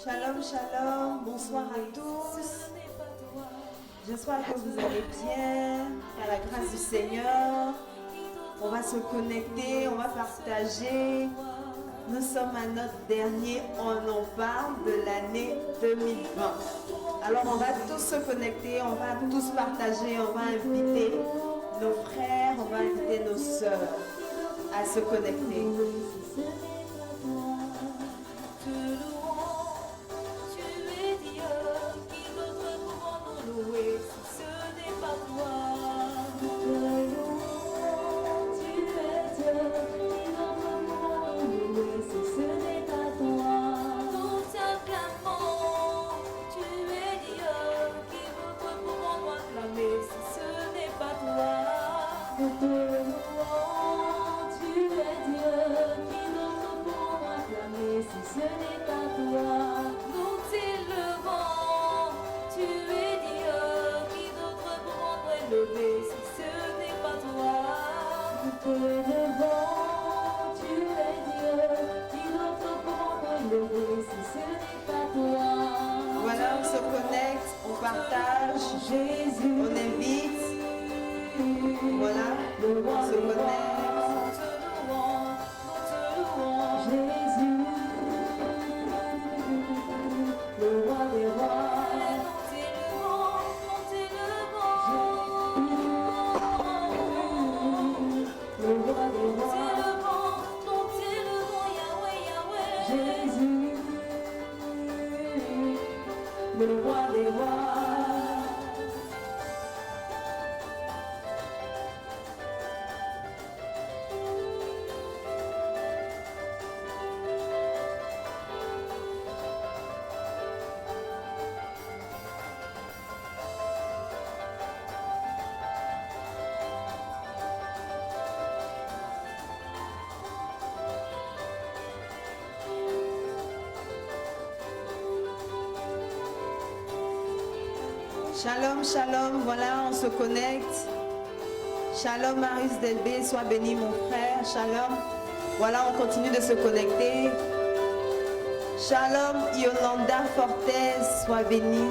Shalom, shalom, bonsoir à tous. J'espère que vous allez bien, par la grâce du Seigneur. On va se connecter, on va partager. Nous sommes à notre dernier On en parle de l'année 2020. Alors on va tous se connecter, on va tous partager, on va inviter nos frères, on va inviter nos sœurs à se connecter. Voilà, on se connecte, on partage, on invite. Voilà, on se connecte. Jésus, le roi des rois. Le roi des rois. Shalom, shalom, voilà, on se connecte. Shalom, Marius Delbé, sois béni mon frère. Shalom, voilà, on continue de se connecter. Shalom, Yolanda Fortes, sois béni.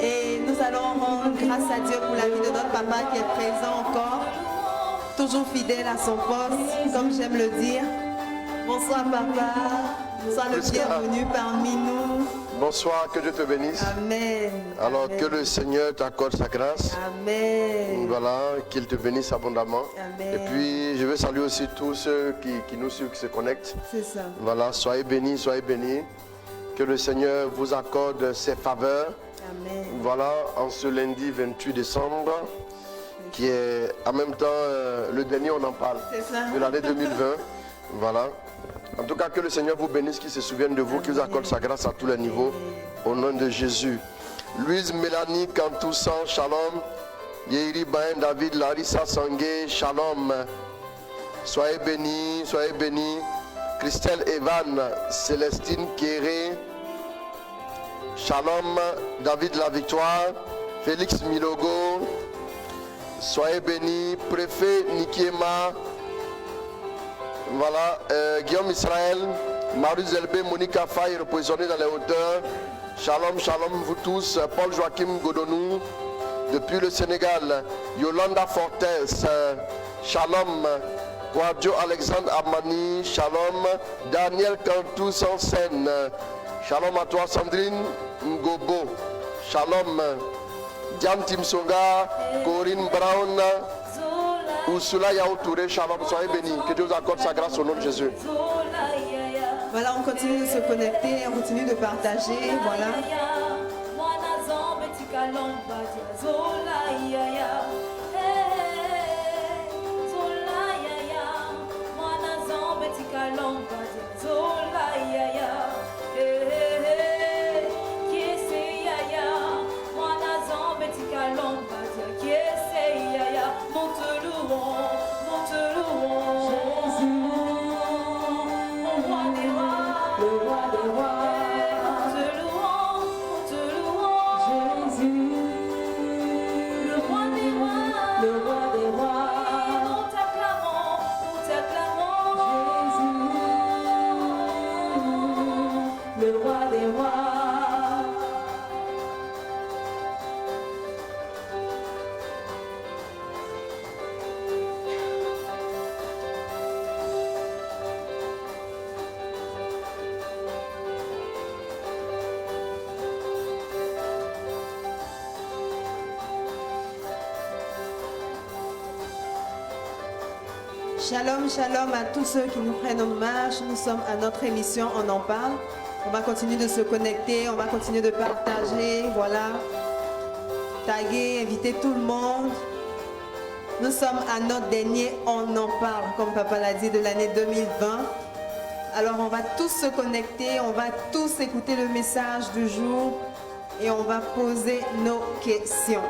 Et nous allons rendre grâce à Dieu pour la vie de notre papa qui est présent encore, toujours fidèle à son poste, comme j'aime le dire. Bonsoir papa, sois le bienvenu parmi nous. Bonsoir, que Dieu te bénisse. Amen. Alors Amen. Que le Seigneur t'accorde sa grâce. Amen. Voilà, qu'il te bénisse abondamment. Amen. Et puis je veux saluer aussi tous ceux qui nous suivent, qui se connectent. C'est ça. Voilà, soyez bénis, soyez bénis. Que le Seigneur vous accorde ses faveurs. Amen. Voilà, en ce lundi 28 décembre, qui est en même temps le dernier, on en parle, de l'année 2020. Voilà. En tout cas, que le Seigneur vous bénisse, qu'il se souvienne de vous, qu'il vous accorde sa grâce à tous les niveaux. Au nom de Jésus. Louise Mélanie Kantoussan, shalom. Yeri Bain David Larissa Sangue, shalom. Soyez bénis, soyez bénis. Christelle Evan, Célestine Kéré, shalom. David La Victoire, Félix Milogo, soyez bénis. Préfet Nikiema, voilà, Guillaume Israël, Marius Zelbé, Monique Faye, repositionnés dans les hauteurs. Shalom, shalom, vous tous. Paul Joachim Godonou, depuis le Sénégal. Yolanda Fortes, shalom. Guadio Alexandre Amani, shalom. Daniel Cantou en scène, shalom à toi. Sandrine Ngobo, shalom. Diane Timsonga, Corinne Brown, Ursula Yaoutouré, shalom. Soyez bénis. Que Dieu vous accorde sa grâce au nom de Jésus. Voilà, on continue de se connecter, on continue de partager. Voilà. Shalom, shalom à tous ceux qui nous prennent en marche. Nous sommes à notre émission On en parle. On va continuer de se connecter, on va continuer de partager, voilà. Taguer, inviter tout le monde. Nous sommes à notre dernier On en parle, comme papa l'a dit, de l'année 2020. Alors on va tous se connecter, on va tous écouter le message du jour et on va poser nos questions.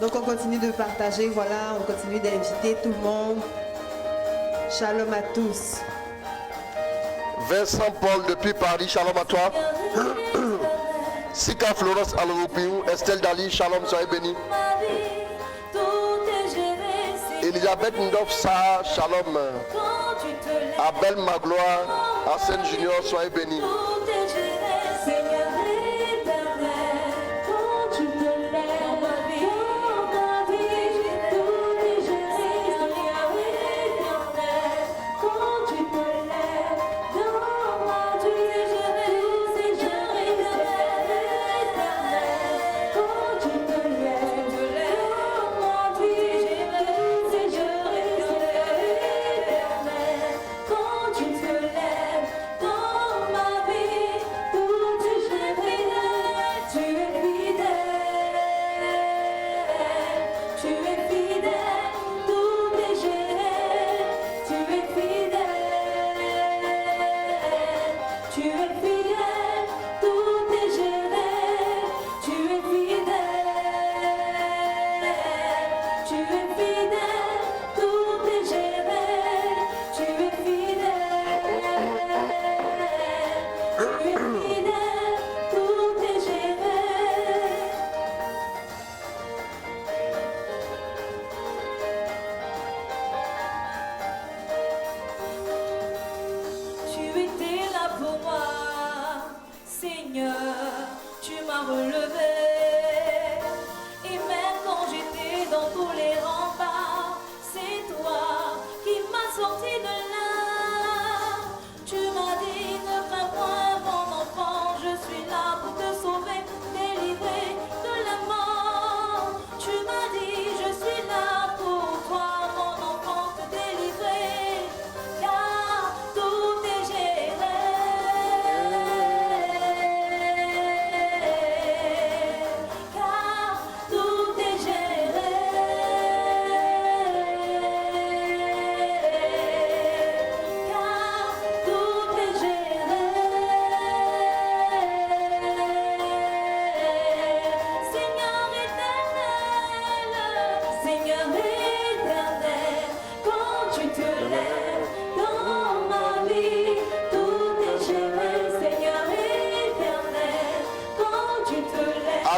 Donc on continue de partager, voilà, on continue d'inviter tout le monde. Shalom à tous. Vincent Paul depuis Paris, shalom à toi. Sika Florence Aloupiou, Estelle Dali, shalom, soyez bénis. Elisabeth Ndofsa, shalom. Abel Magloire, Arsène Junior, soyez bénis.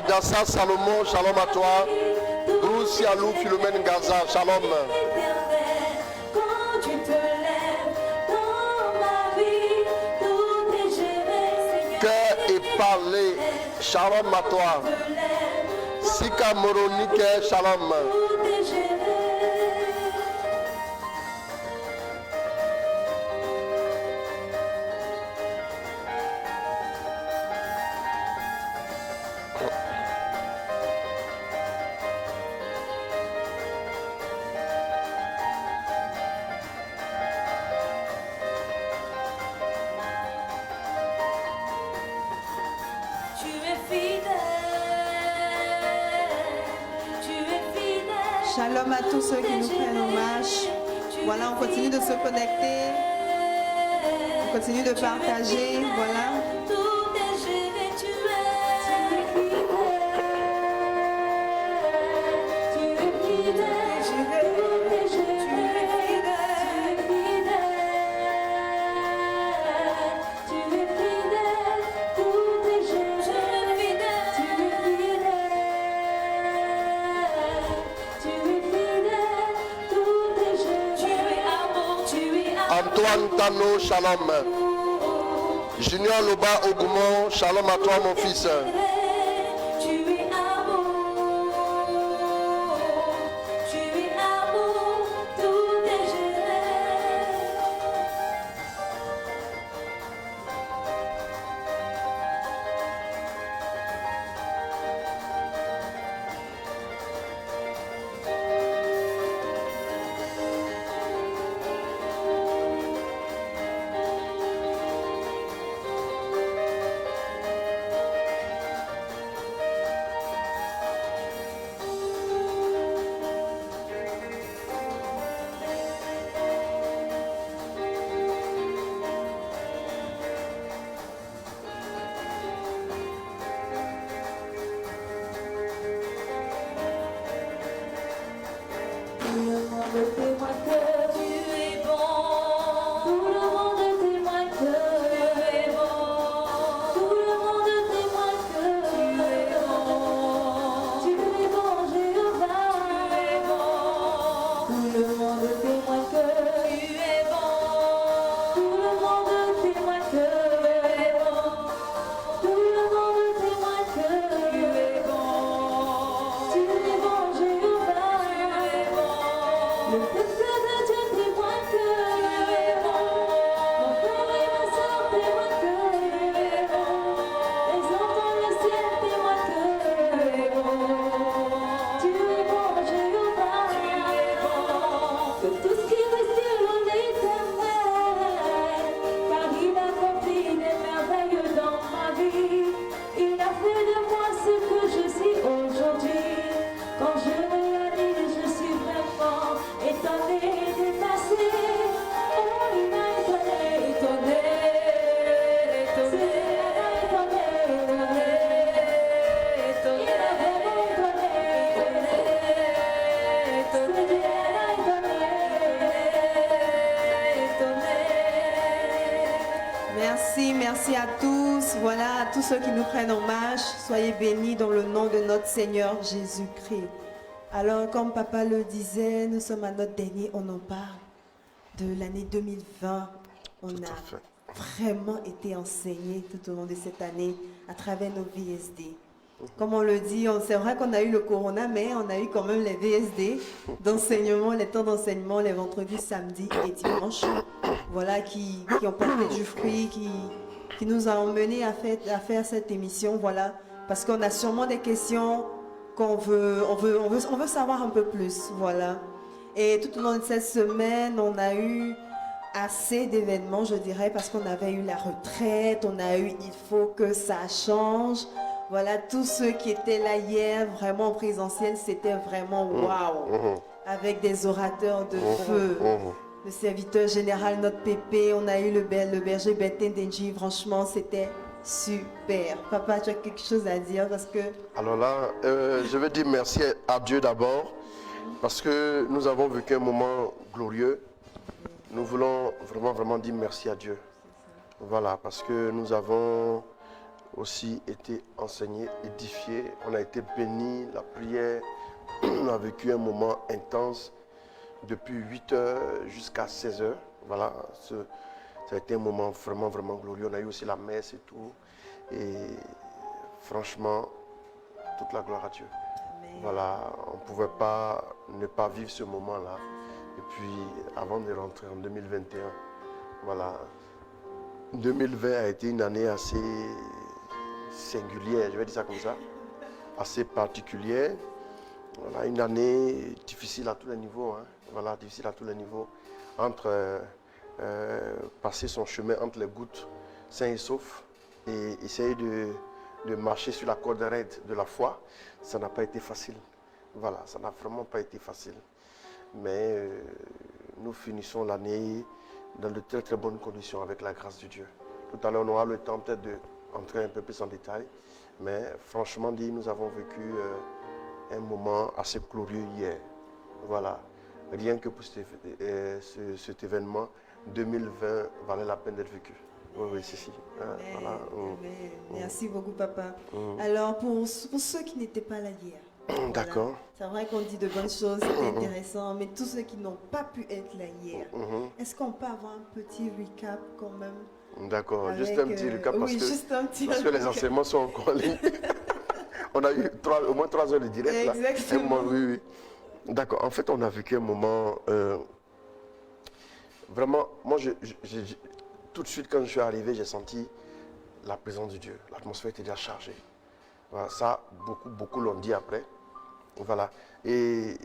Adassa Salomon, shalom à toi. Bruce Yalou, Philomène Gaza, shalom. Quand tu te lèves dans ma vie, tout est géré, Seigneur. Cœur et parler, shalom à toi. Sika Moronike, shalom. Tout est géré. Tu es fidèle. Shalom à tous ceux qui nous prennent en marche. Voilà, on continue de se connecter. On continue de partager. Voilà. Tout est géré, tu es fidèle. Tu es fidèle. Tout est géré, tu es fidèle. Tout est géré, tu es fidèle. Tu es fidèle. Tout est géré. Tu es amour, tu es amour. Antoine Tano, shalom. Junior Loba Ogumon, shalom à toi mon fils. Tu es amour, tout est géré. Tout le monde témoigne que tu es bon. Tout le monde témoigne que tu es bon. Tout le monde témoigne que tu es bon. Tu es bon, Jéhovah. Tu es bon. Tout le monde témoigne que tu es bon. Tout le monde témoigne que tu es bon. Tout le monde témoigne que tu es bon. Tu es bon, Jéhovah. Tu es bon. Le peuple de Dieu témoigne que tu es bon. Mon frère et ma soeur témoignent que tu es bon. Les anges dans le ciel témoignent que tu es bon. Tu es bon, Jéhovah. Tu es bon. Que tout ce qui respire l'eau éternel, car il a accompli des merveilles dans ma vie. Il a fait de moi ce que je suis aujourd'hui. Quand je réalise, je suis vraiment étonnée, dépassée. Oh, il m'a étonnée, étonnée, étonnée. Il m'a vraiment étonnée, étonnée, Merci, merci à tous. Voilà, à tous ceux qui nous prennent en marche. Soyez bénis dans le nom de notre Seigneur Jésus-Christ. Alors, comme papa le disait, nous sommes à notre dernier, on en parle de l'année 2020. On a vraiment été enseigné tout au long de cette année à travers nos VSD. Comme on le dit, c'est vrai qu'on a eu le corona, mais on a eu quand même les VSD d'enseignement, les temps d'enseignement, les vendredis, samedis et dimanches. Voilà, qui ont porté du fruit, qui nous a emmenés à faire cette émission. Voilà, parce qu'on a sûrement des questions qu'on veut savoir un peu plus. Voilà. Et tout au long de cette semaine, on a eu assez d'événements, je dirais, parce qu'on avait eu la retraite, on a eu il faut que ça change. Voilà, tous ceux qui étaient là hier, vraiment en présentiel, c'était vraiment waouh. Avec des orateurs de feu. Le serviteur général, notre pépé, on a eu le berger Bertin Denji, franchement, c'était super. Papa, tu as quelque chose à dire parce que... Alors là, je veux dire merci à Dieu d'abord, parce que nous avons vécu un moment glorieux. Nous voulons vraiment dire merci à Dieu. Voilà, parce que nous avons aussi été enseigné, édifié. On a été béni, la prière. On a vécu un moment intense depuis 8 heures jusqu'à 16 heures. Voilà, ça a été un moment vraiment, vraiment glorieux. On a eu aussi la messe et tout. Et franchement, toute la gloire à Dieu. Amen. Voilà, on ne pouvait pas ne pas vivre ce moment-là. Et puis, avant de rentrer en 2021, voilà, 2020 a été une année assez singulière, je vais dire ça comme ça, assez particulière. Voilà, une année difficile à tous les niveaux, hein. Voilà, difficile à tous les niveaux. Entre passer son chemin entre les gouttes, sain et sauf, et essayer de marcher sur la corde raide de la foi, ça n'a pas été facile. Voilà, ça n'a vraiment pas été facile. Mais nous finissons l'année dans de très très bonnes conditions avec la grâce de Dieu. Tout à l'heure, on aura le temps peut-être d'entrer un peu plus en détail, mais franchement dit, nous avons vécu un moment assez glorieux hier. Voilà, rien que pour cet événement, 2020 valait la peine d'être vécu. Oui, oui, c'est si. Voilà. Merci beaucoup, papa. Alors, pour ceux qui n'étaient pas là hier, voilà. D'accord. C'est vrai qu'on dit de bonnes choses, c'est intéressant, mais tous ceux qui n'ont pas pu être là hier, est-ce qu'on peut avoir un petit recap quand même? D'accord, avec, juste un petit recap parce, oui, parce que les enseignements sont encore en ligne. On a eu au moins 3 heures de direct là. Exactement. Oui, oui. D'accord, en fait on a vécu un moment vraiment, moi tout de suite quand je suis arrivé, j'ai senti la présence de Dieu. L'atmosphère était déjà chargée. Voilà, ça, beaucoup l'ont dit après. Voilà. Et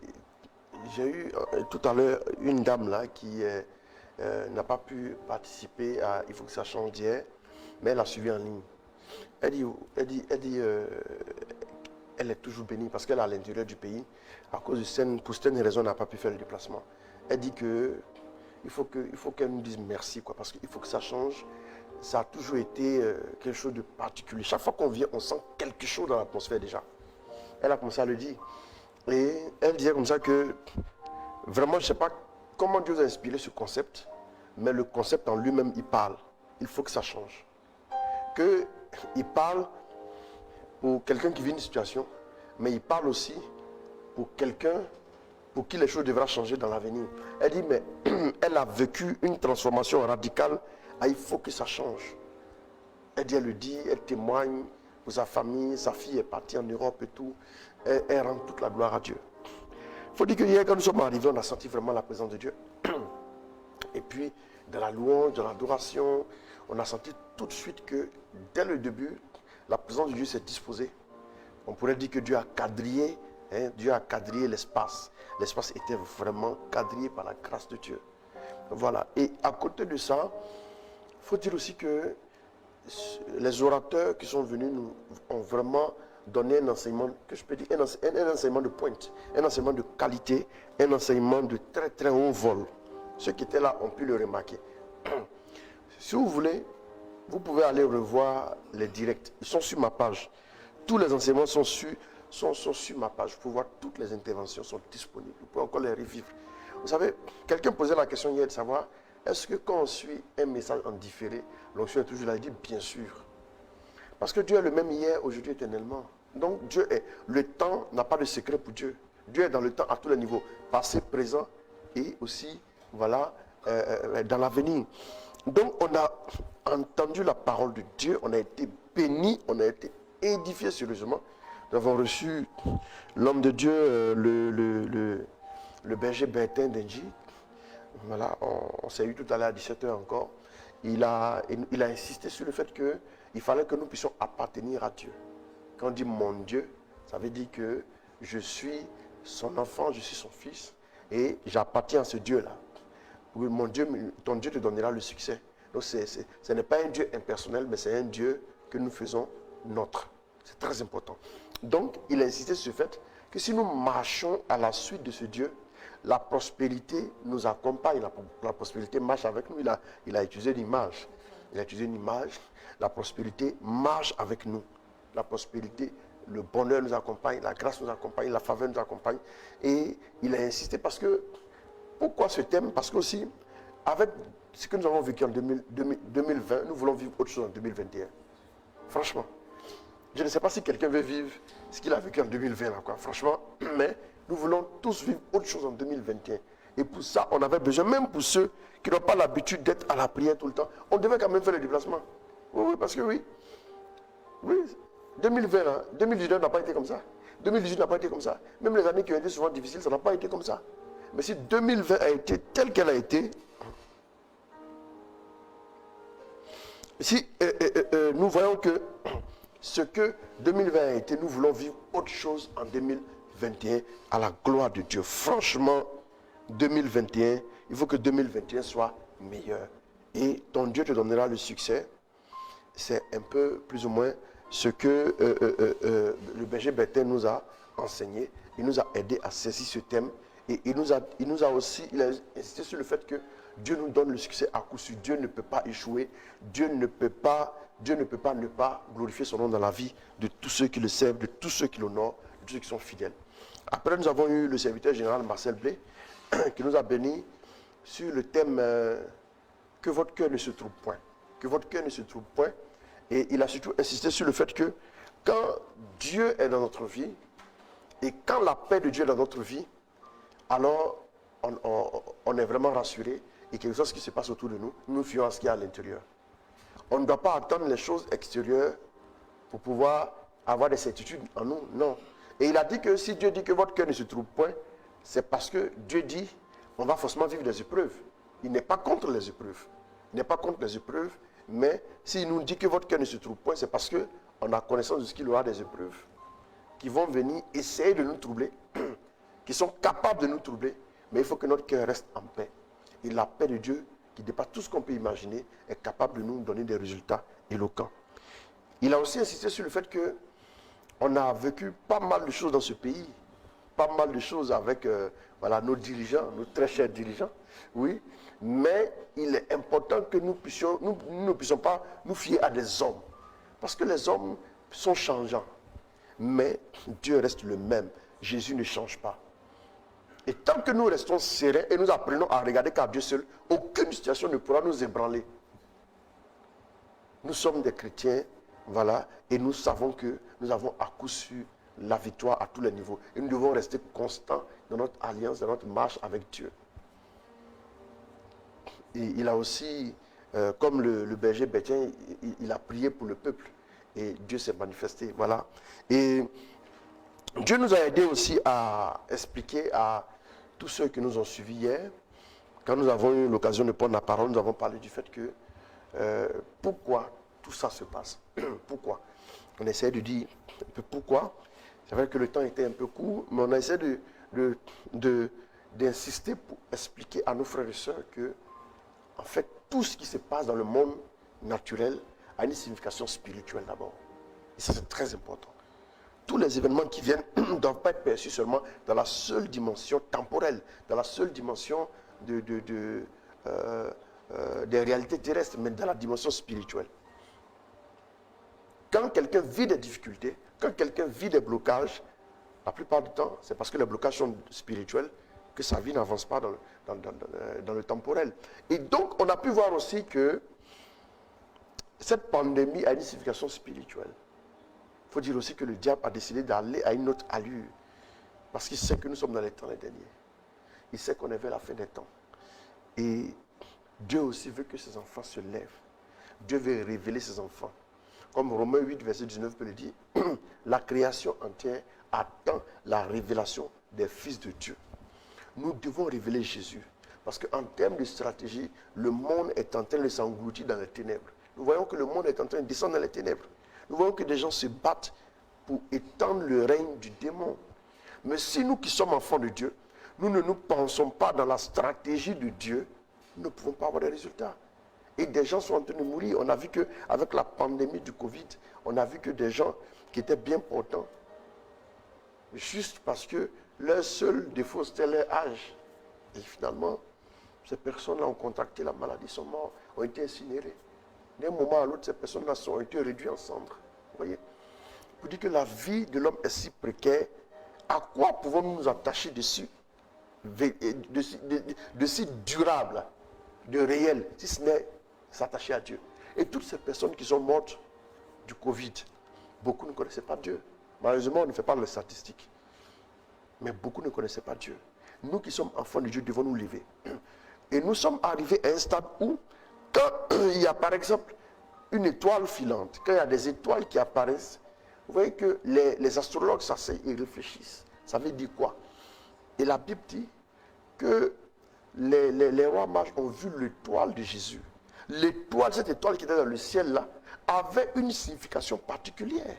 j'ai eu tout à l'heure une dame là qui n'a pas pu participer à Il faut que ça change d'hier, mais elle a suivi en ligne. Elle dit elle est toujours bénie parce qu'elle est à l'intérieur du pays. À cause de pour certaines raisons, elle n'a pas pu faire le déplacement. Elle dit que il faut qu'elle nous dise merci, quoi, parce qu'il faut que ça change. Ça a toujours été quelque chose de particulier. Chaque fois qu'on vient, on sent quelque chose dans l'atmosphère déjà. Elle a commencé à le dire. Et elle disait comme ça que vraiment, je ne sais pas comment Dieu a inspiré ce concept, mais le concept en lui-même, il parle. Il faut que ça change. Il parle pour quelqu'un qui vit une situation, mais il parle aussi pour quelqu'un pour qui les choses devront changer dans l'avenir. Elle dit, mais elle a vécu une transformation radicale. Il faut que ça change. Elle dit, elle le dit, elle témoigne pour sa famille, sa fille est partie en Europe et tout. Elle rend toute la gloire à Dieu. Il faut dire que hier, quand nous sommes arrivés, on a senti vraiment la présence de Dieu. Et puis, dans la louange, dans l'adoration, on a senti tout de suite que, dès le début, la présence de Dieu s'est disposée. On pourrait dire que Dieu a quadrillé, Dieu a quadrillé l'espace. L'espace était vraiment quadrillé par la grâce de Dieu. Voilà. Et à côté de ça, il faut dire aussi que les orateurs qui sont venus nous ont vraiment donné un enseignement, que je peux dire, un enseignement de pointe, un enseignement de qualité, un enseignement de très très haut vol. Ceux qui étaient là ont pu le remarquer. Si vous voulez, vous pouvez aller revoir les directs. Ils sont sur ma page. Tous les enseignements sont sur ma page. Vous pouvez voir toutes les interventions sont disponibles. Vous pouvez encore les revivre. Vous savez, quelqu'un posait la question hier de savoir, est-ce que quand on suit un message en différé, l'onction est toujours là? Il dit bien sûr. Parce que Dieu est le même hier, aujourd'hui, éternellement. Donc Dieu est. Le temps n'a pas de secret pour Dieu. Dieu est dans le temps à tous les niveaux. Passé, présent et aussi, voilà, dans l'avenir. Donc on a entendu la parole de Dieu, on a été bénis, on a été édifiés sérieusement. Nous avons reçu l'homme de Dieu, le berger Bertin Denji. Voilà, on s'est eu tout à l'heure à 17h encore. Il a insisté sur le fait qu'il fallait que nous puissions appartenir à Dieu. Quand on dit mon Dieu, ça veut dire que je suis son enfant, je suis son fils et j'appartiens à ce Dieu-là. Mon Dieu, ton Dieu te donnera le succès. Donc ce n'est pas un Dieu impersonnel, mais c'est un Dieu que nous faisons notre. C'est très important. Donc, il a insisté sur le fait que si nous marchons à la suite de ce Dieu, la prospérité nous accompagne, la prospérité marche avec nous. Il a utilisé l'image. Il a utilisé une image. La prospérité marche avec nous. La prospérité, le bonheur nous accompagne, la grâce nous accompagne, la faveur nous accompagne. Et il a insisté parce que, pourquoi ce thème? Parce que aussi, avec ce que nous avons vécu en 2020, nous voulons vivre autre chose en 2021. Franchement. Je ne sais pas si quelqu'un veut vivre ce qu'il a vécu en 2020, là, quoi, franchement. Mais nous voulons tous vivre autre chose en 2021. Et pour ça, on avait besoin, même pour ceux qui n'ont pas l'habitude d'être à la prière tout le temps, on devait quand même faire le déplacement. Oui, parce que oui. 2020, là, 2019 n'a pas été comme ça. 2018 n'a pas été comme ça. Même les années qui ont été souvent difficiles, ça n'a pas été comme ça. Mais si 2020 a été telle qu'elle a été, si nous voyons que ce que 2020 a été, nous voulons vivre autre chose en 2021 à la gloire de Dieu. Franchement, 2021, il faut que 2021 soit meilleur. Et ton Dieu te donnera le succès. C'est un peu plus ou moins ce que le berger Bertin nous a enseigné. Il nous a aidé à saisir ce thème. Et il a insisté sur le fait que Dieu nous donne le succès à coup sûr. Dieu ne peut pas échouer. Dieu ne peut pas ne pas glorifier son nom dans la vie de tous ceux qui le servent, de tous ceux qui l'honorent, de tous ceux qui sont fidèles. Après, nous avons eu le serviteur général Marcel Blé qui nous a bénis sur le thème que votre cœur ne se trouble point. Que votre cœur ne se trouble point. Et il a surtout insisté sur le fait que quand Dieu est dans notre vie et quand la paix de Dieu est dans notre vie, alors on est vraiment rassuré et quelque chose qui se passe autour de nous, nous fions à ce qu'il y a à l'intérieur. On ne doit pas attendre les choses extérieures pour pouvoir avoir des certitudes en nous, non. Et il a dit que si Dieu dit que votre cœur ne se trouble point, c'est parce que Dieu dit on va forcément vivre des épreuves. Il n'est pas contre les épreuves. Il n'est pas contre les épreuves, mais s'il nous dit que votre cœur ne se trouble point, c'est parce qu'on a connaissance de ce qu'il y aura des épreuves qui vont venir essayer de nous troubler, qui sont capables de nous troubler, mais il faut que notre cœur reste en paix. Et la paix de Dieu, qui dépasse tout ce qu'on peut imaginer, est capable de nous donner des résultats éloquents. Il a aussi insisté sur le fait que on a vécu pas mal de choses dans ce pays, pas mal de choses avec nos dirigeants, nos très chers dirigeants, oui, mais il est important que nous ne puissions pas nous fier à des hommes, parce que les hommes sont changeants, mais Dieu reste le même, Jésus ne change pas. Et tant que nous restons sereins et nous apprenons à regarder qu'à Dieu seul, aucune situation ne pourra nous ébranler. Nous sommes des chrétiens, voilà, et nous savons que nous avons à coup sûr la victoire à tous les niveaux. Et nous devons rester constants dans notre alliance, dans notre marche avec Dieu. Et il a aussi, comme le berger Bertin, il a prié pour le peuple. Et Dieu s'est manifesté, voilà. Et Dieu nous a aidés aussi à expliquer à tous ceux qui nous ont suivis hier, quand nous avons eu l'occasion de prendre la parole, nous avons parlé du fait que pourquoi tout ça se passe. Pourquoi? On essaie de dire un peu pourquoi. C'est vrai que le temps était un peu court, mais on a essayé d'insister pour expliquer à nos frères et sœurs que, en fait, tout ce qui se passe dans le monde naturel a une signification spirituelle d'abord. Et ça, c'est très important. Tous les événements qui viennent ne doivent pas être perçus seulement dans la seule dimension temporelle, dans la seule dimension des réalités terrestres, mais dans la dimension spirituelle. Quand quelqu'un vit des difficultés, quand quelqu'un vit des blocages, la plupart du temps, c'est parce que les blocages sont spirituels que sa vie n'avance pas dans le temporel. Et donc, on a pu voir aussi que cette pandémie a une signification spirituelle. Il faut dire aussi que le diable a décidé d'aller à une autre allure. Parce qu'il sait que nous sommes dans les temps les derniers. Il sait qu'on est vers la fin des temps. Et Dieu aussi veut que ses enfants se lèvent. Dieu veut révéler ses enfants. Comme Romains 8, verset 19 peut le dire, la création entière attend la révélation des fils de Dieu. Nous devons révéler Jésus. Parce qu'en termes de stratégie, le monde est en train de s'engloutir dans les ténèbres. Nous voyons que le monde est en train de descendre dans les ténèbres. Nous voyons que des gens se battent pour étendre le règne du démon. Mais si nous qui sommes enfants de Dieu, nous ne nous pensons pas dans la stratégie de Dieu, nous ne pouvons pas avoir de résultats. Et des gens sont en train de mourir. On a vu qu'avec la pandémie du Covid, on a vu que des gens qui étaient bien portants, juste parce que leur seul défaut, c'était leur âge. Et finalement, ces personnes-là ont contracté la maladie, sont morts, ont été incinérés. D'un moment à l'autre, ces personnes-là ont été réduites en cendres. Vous voyez? Pour dire que la vie de l'homme est si précaire, à quoi pouvons-nous nous attacher dessus, de si durable, de réel, si ce n'est s'attacher à Dieu? Et toutes ces personnes qui sont mortes du Covid, beaucoup ne connaissaient pas Dieu. Malheureusement, on ne fait pas les statistiques. Mais beaucoup ne connaissaient pas Dieu. Nous qui sommes enfants de Dieu devons nous lever. Et nous sommes arrivés à un stade où, quand il y a par exemple une étoile filante, quand il y a des étoiles qui apparaissent, vous voyez que les astrologues s'asseyent et réfléchissent. Ça veut dire quoi? Et la Bible dit que les rois mages ont vu l'étoile de Jésus. L'étoile, cette étoile qui était dans le ciel là, avait une signification particulière.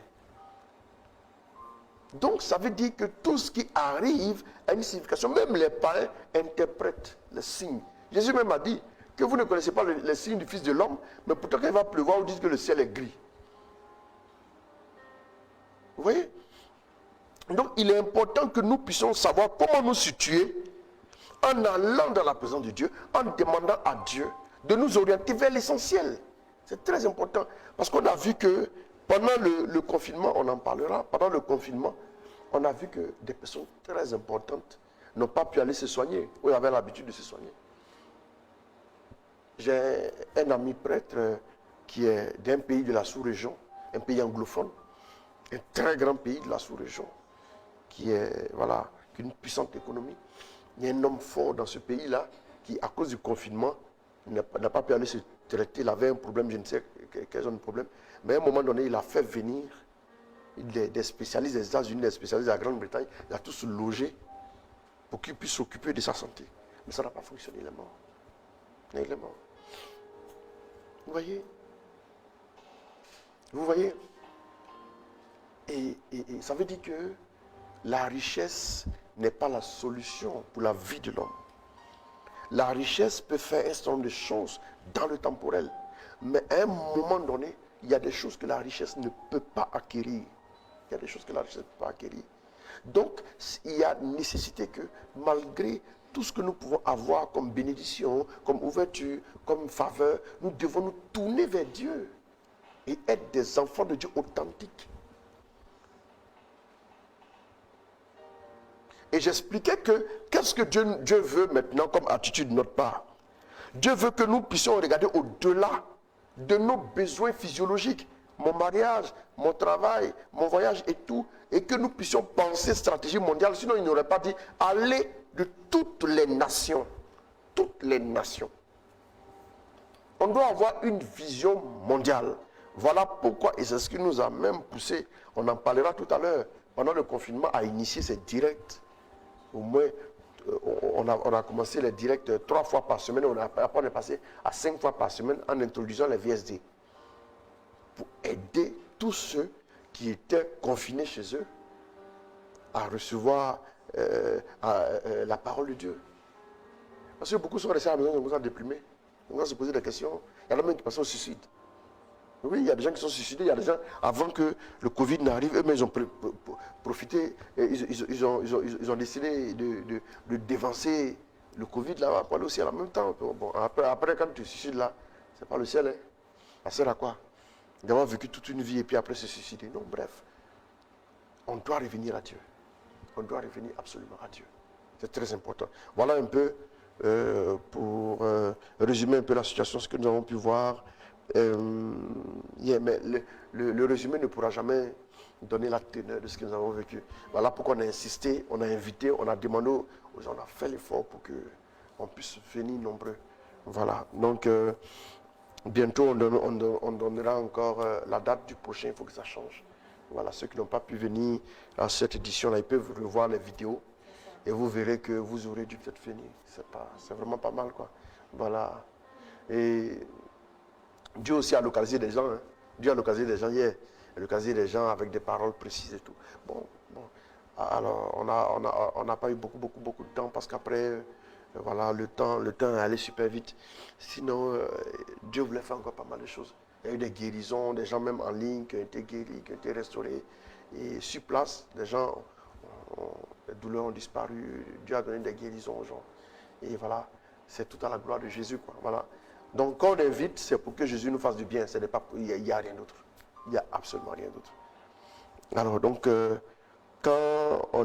Donc ça veut dire que tout ce qui arrive a une signification. Même les païens interprètent les signes. Jésus même a dit que vous ne connaissez pas les signes du Fils de l'homme, mais pourtant quand il va pleuvoir, vous dites que le ciel est gris. Vous voyez? Donc il est important que nous puissions savoir comment nous situer en allant dans la présence de Dieu, en demandant à Dieu de nous orienter vers l'essentiel. C'est très important. Parce qu'on a vu que pendant le confinement, on en parlera, pendant le confinement, on a vu que des personnes très importantes n'ont pas pu aller se soigner, ou avaient l'habitude de se soigner. J'ai un ami prêtre qui est d'un pays de la sous-région, un pays anglophone, un très grand pays de la sous-région, qui est, voilà, une puissante économie. Il y a un homme fort dans ce pays-là qui, à cause du confinement, n'a pas pu aller se traiter. Il avait un problème, je ne sais quel genre de problème. Mais à un moment donné, il a fait venir des spécialistes des États-Unis, des spécialistes de la Grande-Bretagne. Il a tous logé pour qu'ils puissent s'occuper de sa santé. Mais ça n'a pas fonctionné, il est mort. Il est mort. Vous voyez? Vous voyez? Et ça veut dire que la richesse n'est pas la solution pour la vie de l'homme. La richesse peut faire un certain nombre de choses dans le temporel. Mais à un moment donné, il y a des choses que la richesse ne peut pas acquérir. Il y a des choses que la richesse ne peut pas acquérir. Donc, il y a nécessité que, malgré tout ce que nous pouvons avoir comme bénédiction, comme ouverture, comme faveur, nous devons nous tourner vers Dieu et être des enfants de Dieu authentiques. Et j'expliquais que qu'est-ce que Dieu veut maintenant comme attitude de notre part. Dieu veut que nous puissions regarder au-delà de nos besoins physiologiques, mon mariage, mon travail, mon voyage et tout, et que nous puissions penser stratégie mondiale. Sinon, il n'aurait pas dit aller de toutes les nations. Toutes les nations. On doit avoir une vision mondiale. Voilà pourquoi, et c'est ce qui nous a même poussé, on en parlera tout à l'heure, pendant le confinement, à initier ces directs. Au moins, on a commencé les directs 3 fois par semaine, après on est passé à 5 fois par semaine en introduisant les VSD. Pour aider tous ceux qui étaient confinés chez eux à recevoir la parole de Dieu. Parce que beaucoup sont restés à la maison, ils sont déprimés. Ils vont se poser des questions. Il y en a même qui passent au suicide. Oui, il y a des gens qui sont suicidés, il y a des gens, avant que le Covid n'arrive, eux-mêmes ils ont profité, ils ont décidé de dévancer le Covid là, pour aller au ciel en même temps. Bon, après, quand tu te suicides là, c'est pas le ciel, hein. Ça sert à quoi? D'avoir vécu toute une vie et puis après se suicider. Non, bref. On doit revenir à Dieu. On doit revenir absolument à Dieu. C'est très important. Voilà un peu, pour résumer un peu la situation, ce que nous avons pu voir. Mais le résumé ne pourra jamais donner la teneur de ce que nous avons vécu. Voilà pourquoi on a insisté, on a invité, on a demandé, on a fait l'effort pour qu'on puisse venir nombreux. Voilà, donc bientôt on donnera encore la date du prochain, il faut que ça change. Voilà, ceux qui n'ont pas pu venir à cette édition-là, ils peuvent revoir les vidéos et vous verrez que vous aurez dû peut-être venir. C'est vraiment pas mal, quoi. Voilà. Et Dieu aussi a localisé des gens. Hein. Dieu a localisé des gens hier. Il a localisé des gens avec des paroles précises et tout. Bon. Alors, on n'a pas eu beaucoup de temps parce qu'après, voilà, le temps est allé super vite. Sinon, Dieu voulait faire encore pas mal de choses. Il y a eu des guérisons, des gens même en ligne qui ont été guéris, qui ont été restaurés. Et sur place, des gens, les douleurs ont disparu. Dieu a donné des guérisons aux gens. Et voilà, c'est tout à la gloire de Jésus, quoi. Voilà. Donc quand on invite, c'est pour que Jésus nous fasse du bien. Il n'y a rien d'autre. Il n'y a absolument rien d'autre. Alors donc, quand on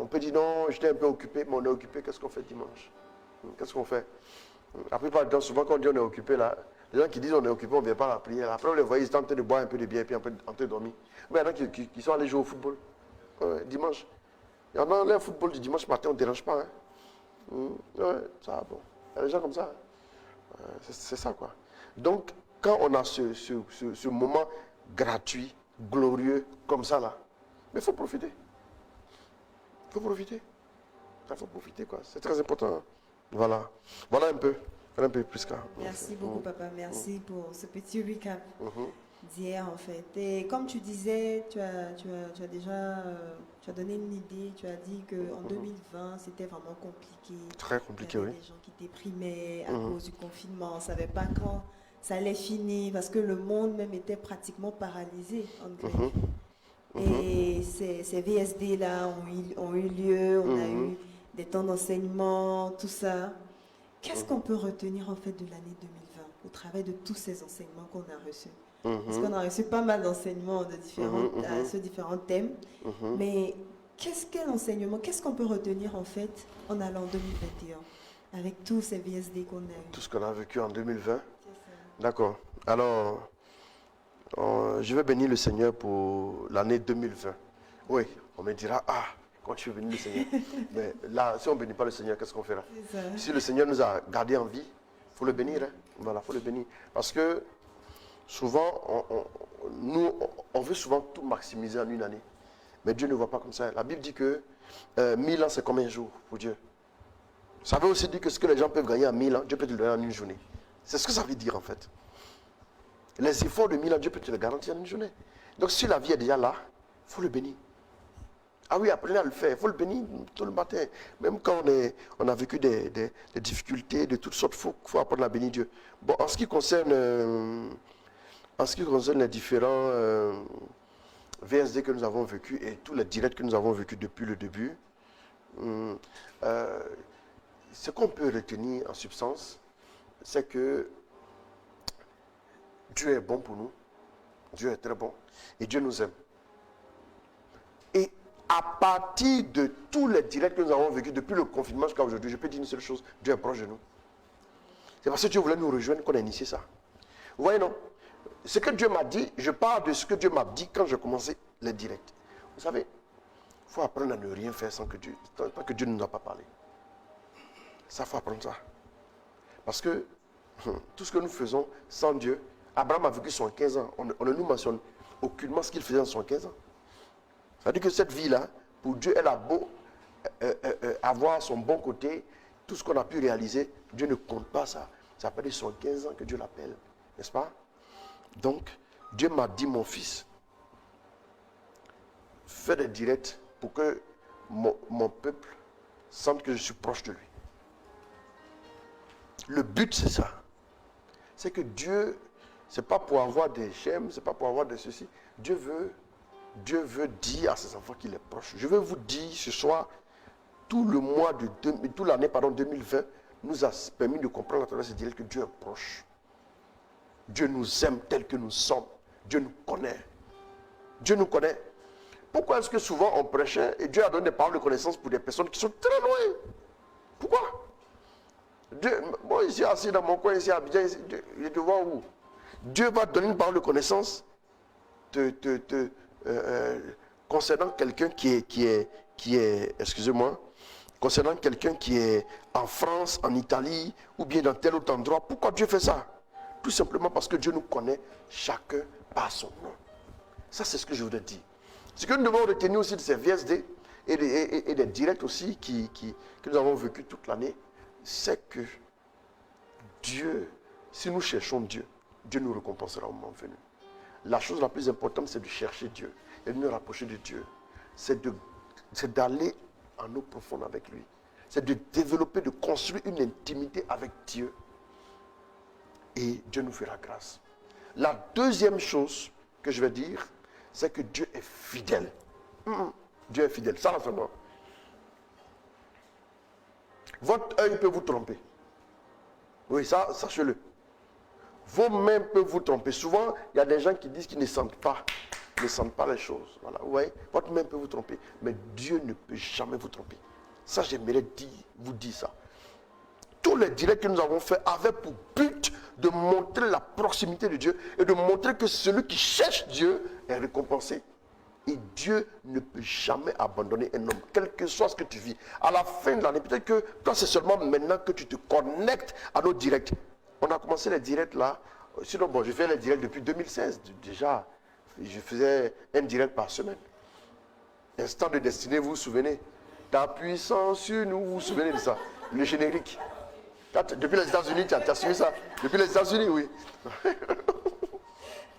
peut dire non, j'étais un peu occupé, mais on est occupé, qu'est-ce qu'on fait dimanche? Qu'est-ce qu'on fait? La plupart du temps, souvent quand on dit on est occupé, là, Les gens qui disent on est occupé, on ne vient pas à la prière. Après, on les voit, ils étaient en train de boire un peu de bière et puis en train de dormir. Mais il y en a qui sont allés jouer au football dimanche. Il y en a, le football du dimanche matin, on ne dérange pas. Ouais, ça, bon. Il y a des gens comme ça. C'est ça, quoi. Donc, quand on a ce moment gratuit, glorieux, comme ça, là, mais il faut profiter. Il faut profiter. Il faut profiter, quoi. C'est très important. Voilà. Voilà un peu. Un peu plus, quoi. Merci beaucoup, papa. Merci pour ce petit recap d'hier, en fait. Et comme tu disais, tu as déjà tu as donné une idée. Tu as dit qu'en 2020, c'était vraiment compliqué. Très compliqué, oui. Il y avait des gens qui déprimaient à cause du confinement. On ne savait pas quand ça allait finir parce que le monde même était pratiquement paralysé, en grève. Et ces VSD-là ont eu lieu. On a eu des temps d'enseignement, tout ça. Qu'est-ce qu'on peut retenir en fait de l'année 2020 au travers de tous ces enseignements qu'on a reçus? Parce qu'on a reçu pas mal d'enseignements sur différents thèmes. Mais quel enseignement, qu'est-ce qu'on peut retenir en fait en allant en 2021 avec tous ces VSD qu'on a eu? Tout ce qu'on a vécu en 2020. D'accord. Alors, je vais bénir le Seigneur pour l'année 2020. Oui, on me dira, quand tu veux bénir le Seigneur. Mais là, si on ne bénit pas le Seigneur, qu'est-ce qu'on fera? Si le Seigneur nous a gardés en vie, il faut le bénir. Hein? Voilà, il faut le bénir. Parce que souvent, on veut souvent tout maximiser en une année. Mais Dieu ne voit pas comme ça. La Bible dit que 1000 ans, c'est combien de jours pour Dieu? Ça veut aussi dire que ce que les gens peuvent gagner en 1000 ans, Dieu peut te le donner en une journée. C'est ce que ça veut dire en fait. Les efforts de 1000 ans, Dieu peut te les garantir en une journée. Donc si la vie est déjà là, il faut le bénir. Ah oui, apprenez à le faire. Il faut le bénir tout le matin. Même quand on a vécu des difficultés de toutes sortes, il faut apprendre à bénir Dieu. Bon, en ce qui concerne les différents VSD que nous avons vécu et tous les directs que nous avons vécu depuis le début, ce qu'on peut retenir en substance, c'est que Dieu est bon pour nous. Dieu est très bon. Et Dieu nous aime. Et à partir de tous les directs que nous avons vécu depuis le confinement jusqu'à aujourd'hui, je peux dire une seule chose, Dieu est proche de nous. C'est parce que Dieu voulait nous rejoindre qu'on a initié ça. Vous voyez, non? Ce que Dieu m'a dit, je parle de ce que Dieu m'a dit quand j'ai commencé les directs. Vous savez, il faut apprendre à ne rien faire sans que Dieu, tant que Dieu ne nous a pas parlé. Ça, il faut apprendre ça. Parce que tout ce que nous faisons sans Dieu, Abraham a vécu 75 ans. On ne nous mentionne aucunement ce qu'il faisait en 75 ans. Ça veut dire que cette vie-là, pour Dieu, elle a beau avoir son bon côté, tout ce qu'on a pu réaliser, Dieu ne compte pas ça. Ça fait 75 ans que Dieu l'appelle, n'est-ce pas? Donc, Dieu m'a dit, mon fils, fais des directs pour que mon peuple sente que je suis proche de lui. Le but, c'est ça. C'est que Dieu, c'est pas pour avoir des j'aime, c'est pas pour avoir de ceci. Dieu veut dire à ses enfants qu'il est proche. Je veux vous dire ce soir, toute l'année 2020 nous a permis de comprendre à travers ce direct que Dieu est proche. Dieu nous aime tel que nous sommes. Dieu nous connaît. Dieu nous connaît. Pourquoi est-ce que souvent on prêchait et Dieu a donné des paroles de connaissance pour des personnes qui sont très loin? Pourquoi? Dieu, moi ici assis dans mon coin, ici à Abidjan, je te vois où? Dieu va donner une parole de connaissance concernant quelqu'un qui est, excusez-moi, concernant quelqu'un qui est en France, en Italie, ou bien dans tel autre endroit. Pourquoi Dieu fait ça? Tout simplement parce que Dieu nous connaît chacun par son nom. Ça, c'est ce que je voudrais dire. Ce que nous devons retenir aussi de ces VSD et des directs aussi que nous avons vécu toute l'année, c'est que Dieu, si nous cherchons Dieu, Dieu nous récompensera au moment venu. La chose la plus importante, c'est de chercher Dieu et de nous rapprocher de Dieu. C'est d'aller en eau profonde avec lui. C'est de développer, de construire une intimité avec Dieu. Et Dieu nous fera grâce. La deuxième chose que je vais dire, c'est que Dieu est fidèle. Dieu est fidèle, ça seulement. Votre œil peut vous tromper. Oui, ça, sachez-le. Vos mains peuvent vous tromper. Souvent, il y a des gens qui disent qu'ils ne sentent pas les choses. Voilà, vous voyez, votre main peut vous tromper, mais Dieu ne peut jamais vous tromper. Ça, j'aimerais vous dire ça. Tous les directs que nous avons faits avaient pour but de montrer la proximité de Dieu et de montrer que celui qui cherche Dieu est récompensé. Et Dieu ne peut jamais abandonner un homme, quel que soit ce que tu vis. À la fin de l'année, peut-être que toi, c'est seulement maintenant que tu te connectes à nos directs. On a commencé les directs là. Sinon, bon, je fais les directs depuis 2016. Déjà, je faisais un direct par semaine. Instant de destinée, vous vous souvenez? Ta puissance sur nous, vous vous souvenez de ça? Le générique. Depuis les États-Unis, tu as suivi ça? Depuis les États-Unis, oui.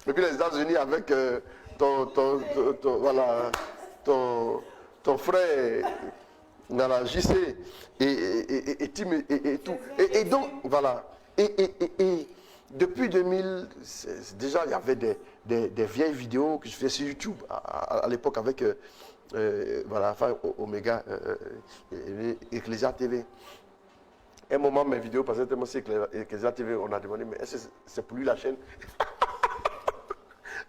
Depuis les États-Unis avec... ton frère dans la JC et Tim et tout. Et donc, voilà. Et depuis 2016, déjà, il y avait des vieilles vidéos que je faisais sur YouTube à l'époque avec voilà, enfin, Omega, Ecclesia TV. À un moment, mes vidéos passaient tellement sur Ecclesia TV, on a demandé, mais est-ce que c'est pour lui la chaîne?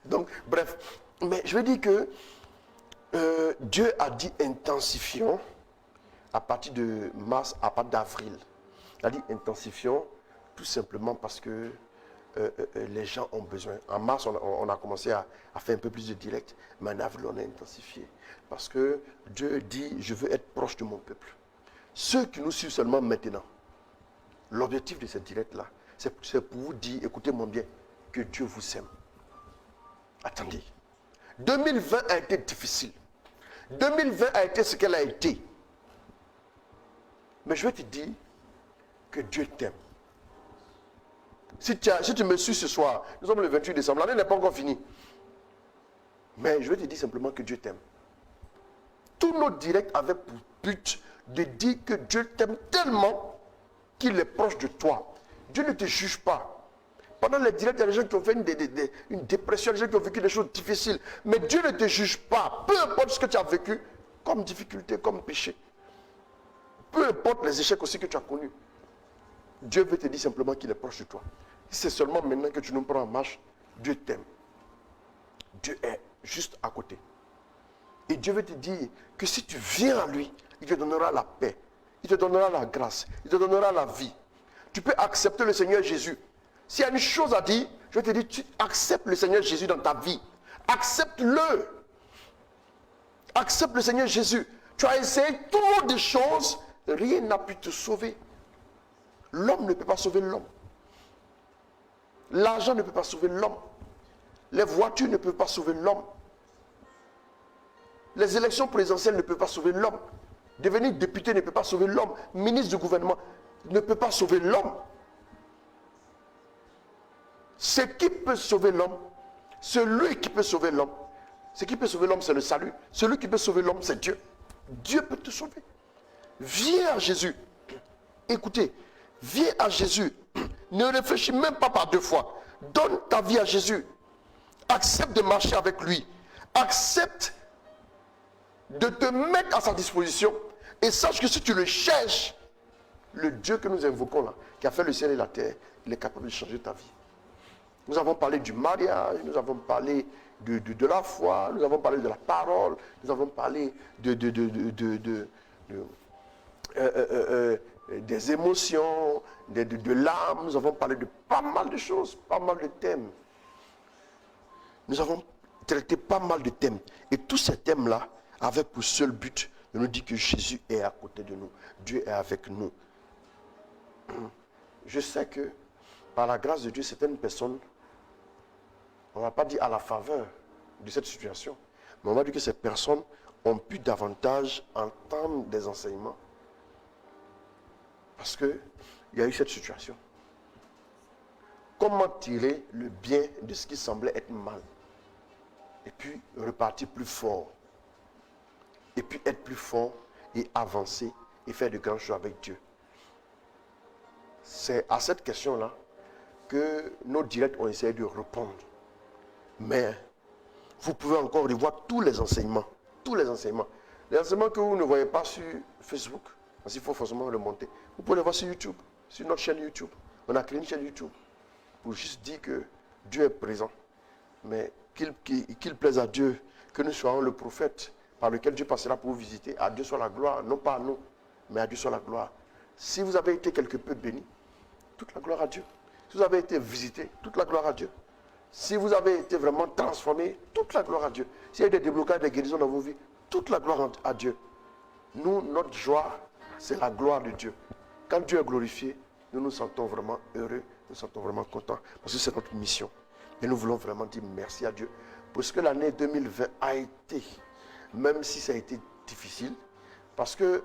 Donc, bref, mais je veux dire que Dieu a dit intensifions à partir de mars, à partir d'avril. Il a dit intensifions tout simplement parce que les gens ont besoin. En mars, on a commencé à faire un peu plus de direct, mais en avril, on a intensifié. Parce que Dieu dit, je veux être proche de mon peuple. Ceux qui nous suivent seulement maintenant, l'objectif de ce direct-là, c'est pour vous dire, écoutez-moi bien, que Dieu vous aime. Attendez, 2020 a été difficile. 2020 a été ce qu'elle a été. Mais je vais te dire que Dieu t'aime. Si tu me suis ce soir, nous sommes le 28 décembre, l'année n'est pas encore finie. Mais je vais te dire simplement que Dieu t'aime. Tous nos directs avaient pour but de dire que Dieu t'aime tellement qu'il est proche de toi. Dieu ne te juge pas. Pendant les directs, il y a des gens qui ont fait une dépression, des gens qui ont vécu des choses difficiles. Mais Dieu ne te juge pas. Peu importe ce que tu as vécu, comme difficulté, comme péché. Peu importe les échecs aussi que tu as connus. Dieu veut te dire simplement qu'il est proche de toi. C'est seulement maintenant que tu nous prends en marche, Dieu t'aime. Dieu est juste à côté. Et Dieu veut te dire que si tu viens à lui, il te donnera la paix, il te donnera la grâce, il te donnera la vie. Tu peux accepter le Seigneur Jésus. S'il y a une chose à dire, je vais te dire, tu acceptes le Seigneur Jésus dans ta vie. Accepte-le. Accepte le Seigneur Jésus. Tu as essayé toutes des choses, rien n'a pu te sauver. L'homme ne peut pas sauver l'homme. L'argent ne peut pas sauver l'homme. Les voitures ne peuvent pas sauver l'homme. Les élections présidentielles ne peuvent pas sauver l'homme. Devenir député ne peut pas sauver l'homme. Ministre du gouvernement ne peut pas sauver l'homme. Ce qui peut sauver l'homme, celui qui peut sauver l'homme, ce qui peut sauver l'homme, c'est le salut. Celui qui peut sauver l'homme, c'est Dieu. Dieu peut te sauver. Viens à Jésus. Écoutez, viens à Jésus. Ne réfléchis même pas par deux fois. Donne ta vie à Jésus. Accepte de marcher avec lui. Accepte de te mettre à sa disposition. Et sache que si tu le cherches, le Dieu que nous invoquons là, qui a fait le ciel et la terre, il est capable de changer ta vie. Nous avons parlé du mariage, nous avons parlé de la foi, nous avons parlé de la parole, nous avons parlé des émotions, de l'âme, nous avons parlé de pas mal de choses, pas mal de thèmes. Nous avons traité pas mal de thèmes. Et tous ces thèmes-là avaient pour seul but de nous dire que Jésus est à côté de nous. Dieu est avec nous. Je sais que par la grâce de Dieu, certaines personnes, on ne va pas dire à la faveur de cette situation, mais on va dire que ces personnes ont pu davantage entendre des enseignements parce qu'il y a eu cette situation. Comment tirer le bien de ce qui semblait être mal et puis repartir plus fort et puis être plus fort et avancer et faire de grandes choses avec Dieu. C'est à cette question-là que nos directs ont essayé de répondre. Mais vous pouvez encore revoir tous les enseignements. Tous les enseignements. Les enseignements que vous ne voyez pas sur Facebook, parce qu'il faut forcément le monter. Vous pouvez les voir sur YouTube, sur notre chaîne YouTube. On a créé une chaîne YouTube pour juste dire que Dieu est présent. Mais qu'il plaise à Dieu que nous soyons le prophète par lequel Dieu passera pour vous visiter. À Dieu soit la gloire, non pas à nous, mais à Dieu soit la gloire. Si vous avez été quelque peu béni, toute la gloire à Dieu. Si vous avez été visité, toute la gloire à Dieu. Si vous avez été vraiment transformé, toute la gloire à Dieu. S'il y a eu des déblocages, des guérisons dans vos vies, toute la gloire à Dieu. Nous, notre joie, c'est la gloire de Dieu. Quand Dieu est glorifié, nous nous sentons vraiment heureux, nous nous sentons vraiment contents, parce que c'est notre mission. Et nous voulons vraiment dire merci à Dieu pour ce que l'année 2020 a été, même si ça a été difficile, parce que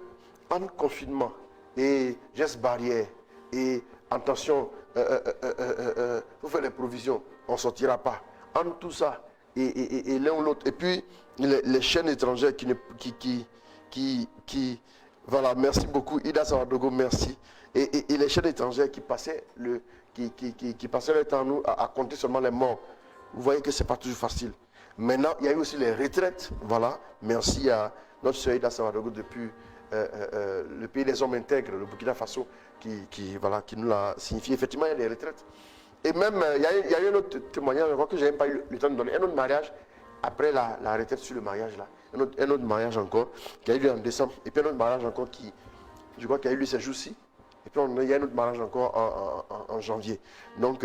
en confinement et gestes barrières et attention, faut faire les provisions, on ne sortira pas. En tout ça, et l'un ou l'autre, et puis les chaînes étrangères qui voilà, merci beaucoup, Ida Sawadogo, merci. Et les chaînes étrangères qui passaient le temps à compter seulement les morts. Vous voyez que ce n'est pas toujours facile. Maintenant, il y a eu aussi les retraites. Voilà, merci à notre sœur Ida Sawadogo depuis le pays des hommes intègres, le Burkina Faso, qui nous l'a signifié. Effectivement, il y a des retraites. Et même, il y a eu un autre témoignage, je crois que je n'ai même pas eu le temps de donner. Un autre mariage, après la retraite sur le mariage là. Un autre mariage encore, qui a eu lieu en décembre. Et puis un autre mariage encore je crois qu'il y a eu lieu ces jours-ci. Et puis il y a un autre mariage encore en janvier. Donc,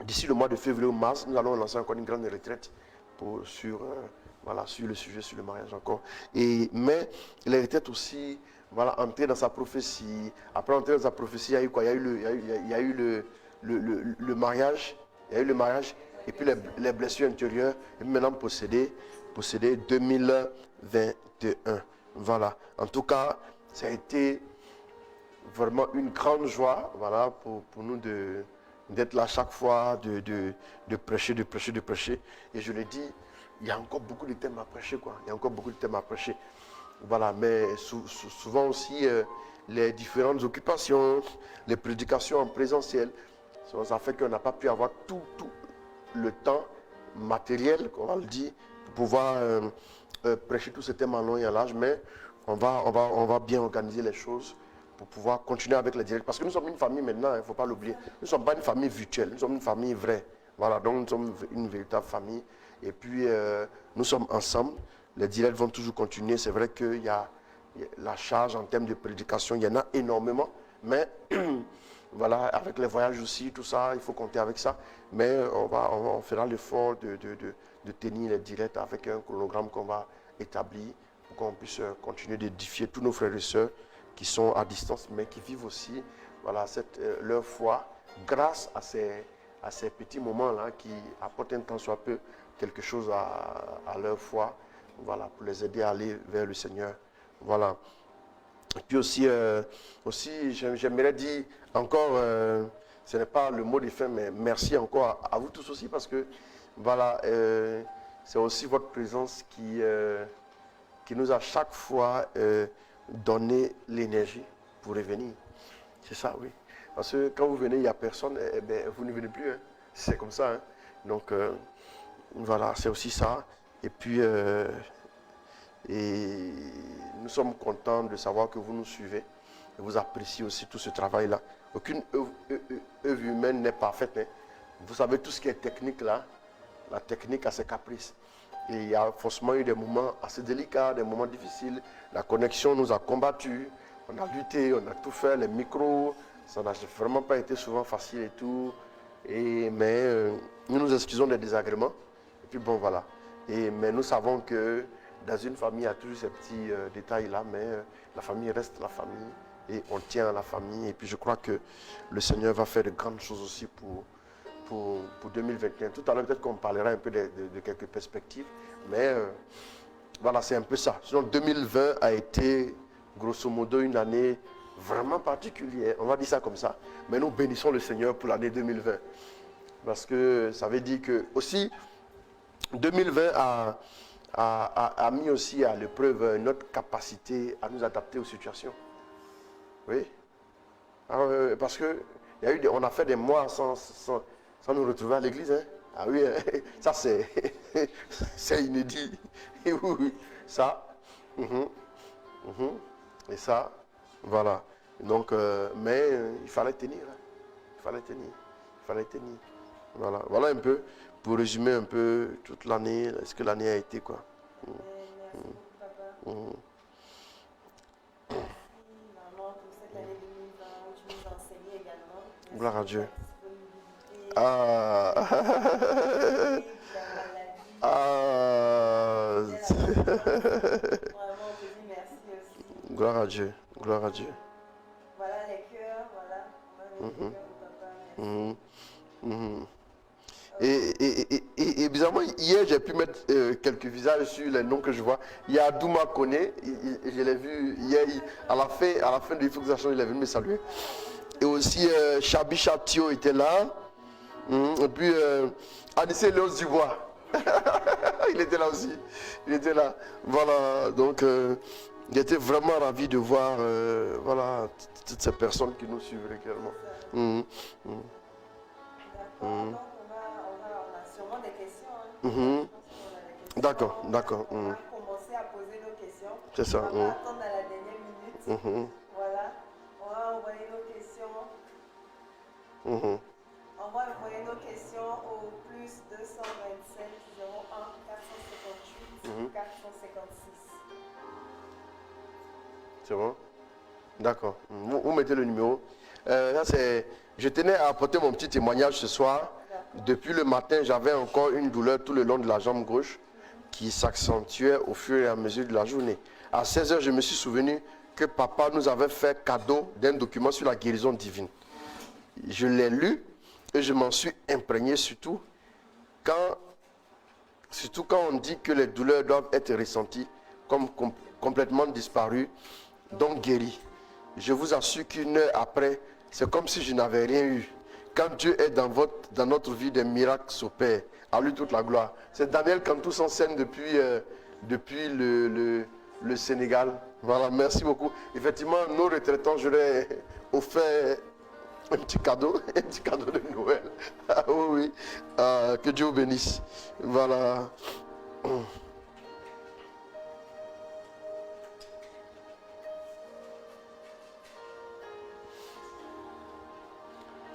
d'ici le mois de février ou mars, nous allons lancer encore une grande retraite sur le sujet, sur le mariage encore. Mais les retraites aussi, voilà, entrer dans sa prophétie. Après entrer dans sa prophétie, il y a eu quoi? Il y a eu le mariage. Il y a eu le mariage. Et puis les blessures intérieures. Et maintenant posséder 2021. Voilà. En tout cas, ça a été vraiment une grande joie, voilà, pour nous d'être là chaque fois, de prêcher. Et je l'ai dit, il y a encore beaucoup de thèmes à prêcher, quoi. Il y a encore beaucoup de thèmes à prêcher. Voilà, mais souvent aussi, les différentes occupations, les prédications en présentiel, ça fait qu'on n'a pas pu avoir tout le temps matériel, on va le dire, pour pouvoir prêcher tous ces thèmes en long et en large, mais on va bien organiser les choses pour pouvoir continuer avec les directs. Parce que nous sommes une famille maintenant, il ne faut pas l'oublier. Nous ne sommes pas une famille virtuelle, nous sommes une famille vraie. Voilà, donc nous sommes une véritable famille. Et puis, nous sommes ensemble. Les directs vont toujours continuer. C'est vrai qu'il y a la charge en termes de prédication, il y en a énormément. Mais voilà, avec les voyages aussi, tout ça, il faut compter avec ça. Mais on fera l'effort de tenir les directs avec un chronogramme qu'on va établir pour qu'on puisse continuer d'édifier tous nos frères et sœurs qui sont à distance, mais qui vivent aussi leur foi grâce à ces petits moments-là qui apportent un tant soit peu quelque chose à leur foi, voilà, pour les aider à aller vers le Seigneur. Voilà. Et puis aussi j'aimerais dire encore, ce n'est pas le mot de fin, mais merci encore à vous tous aussi, parce que voilà, c'est aussi votre présence qui nous a chaque fois donné l'énergie pour revenir. C'est ça, oui. Parce que quand vous venez, il n'y a personne, vous ne venez plus. Hein. C'est comme ça. Hein. Donc, voilà, c'est aussi ça. Et puis, nous sommes contents de savoir que vous nous suivez. Et vous appréciez aussi tout ce travail-là. Aucune œuvre humaine n'est parfaite. Hein. Vous savez, tout ce qui est technique là, la technique a ses caprices. Et il y a forcément eu des moments assez délicats, des moments difficiles. La connexion nous a combattus. On a lutté, on a tout fait, les micros. Ça n'a vraiment pas été souvent facile et tout. Mais nous nous excusons des désagréments. Et puis bon, voilà. Mais nous savons que dans une famille, il y a toujours ces petits détails-là. Mais la famille reste la famille. Et on tient à la famille. Et puis je crois que le Seigneur va faire de grandes choses aussi pour 2021. Tout à l'heure, peut-être qu'on parlera un peu de quelques perspectives. Mais voilà, c'est un peu ça. Sinon, 2020 a été, grosso modo, une année vraiment particulière. On va dire ça comme ça. Mais nous bénissons le Seigneur pour l'année 2020. Parce que ça veut dire que aussi, 2020 a mis aussi à l'épreuve notre capacité à nous adapter aux situations. Oui. Alors, parce que on a fait des mois sans nous retrouver à l'église. Hein. Ah oui, ça c'est inédit. Oui, ça. Et ça, voilà. Donc, mais il fallait tenir. Hein. Il fallait tenir. Voilà. Voilà un peu, pour résumer un peu toute l'année, ce que l'année a été, quoi. Merci, papa. Merci, maman, pour cette année 2020 où tu nous as enseigné également. Gloire à Dieu. Ah. Ah. Vraiment, on te dit merci aussi. Gloire à Dieu. Gloire à Dieu. Voilà les cœurs, voilà. On va mettre les cœurs au papa, merci. Mhm. Et bizarrement, hier, j'ai pu mettre quelques visages sur les noms que je vois. Il y a Douma Kone, je l'ai vu hier, à la fin de l'Iffoxation, il est venu me saluer. Et aussi, Chabi Chatio était là. Et puis, Anissé Léos Dubois. Il était là aussi. Il était là. Voilà, donc, j'étais vraiment ravi de voir voilà, toutes ces personnes qui nous suivent régulièrement. D'accord, donc on a sûrement des questions. Hein. Mhm. Je pense qu'on a des questions. D'accord, d'accord. On va commencer à poser nos questions. C'est ça. On va pas attendre à la dernière minute. Voilà. On va envoyer nos questions. On va envoyer nos questions au plus 227 01 458 456. C'est bon? D'accord. Vous mettez le numéro. Là, je tenais à apporter mon petit témoignage ce soir. Depuis le matin, j'avais encore une douleur tout le long de la jambe gauche qui s'accentuait au fur et à mesure de la journée. À 16h, je me suis souvenu que papa nous avait fait cadeau d'un document sur la guérison divine. Je l'ai lu et je m'en suis imprégné, surtout quand on dit que les douleurs doivent être ressenties comme complètement disparues, donc guéries. Je vous assure qu'une heure après, c'est comme si je n'avais rien eu. Quand Dieu est dans notre vie, des miracles s'opèrent. À lui toute la gloire. C'est Daniel Cantou en scène depuis le Sénégal. Voilà, merci beaucoup. Effectivement, nos retraitants, je leur ai offert un petit cadeau de Noël. Ah oui, oui. Que Dieu vous bénisse. Voilà.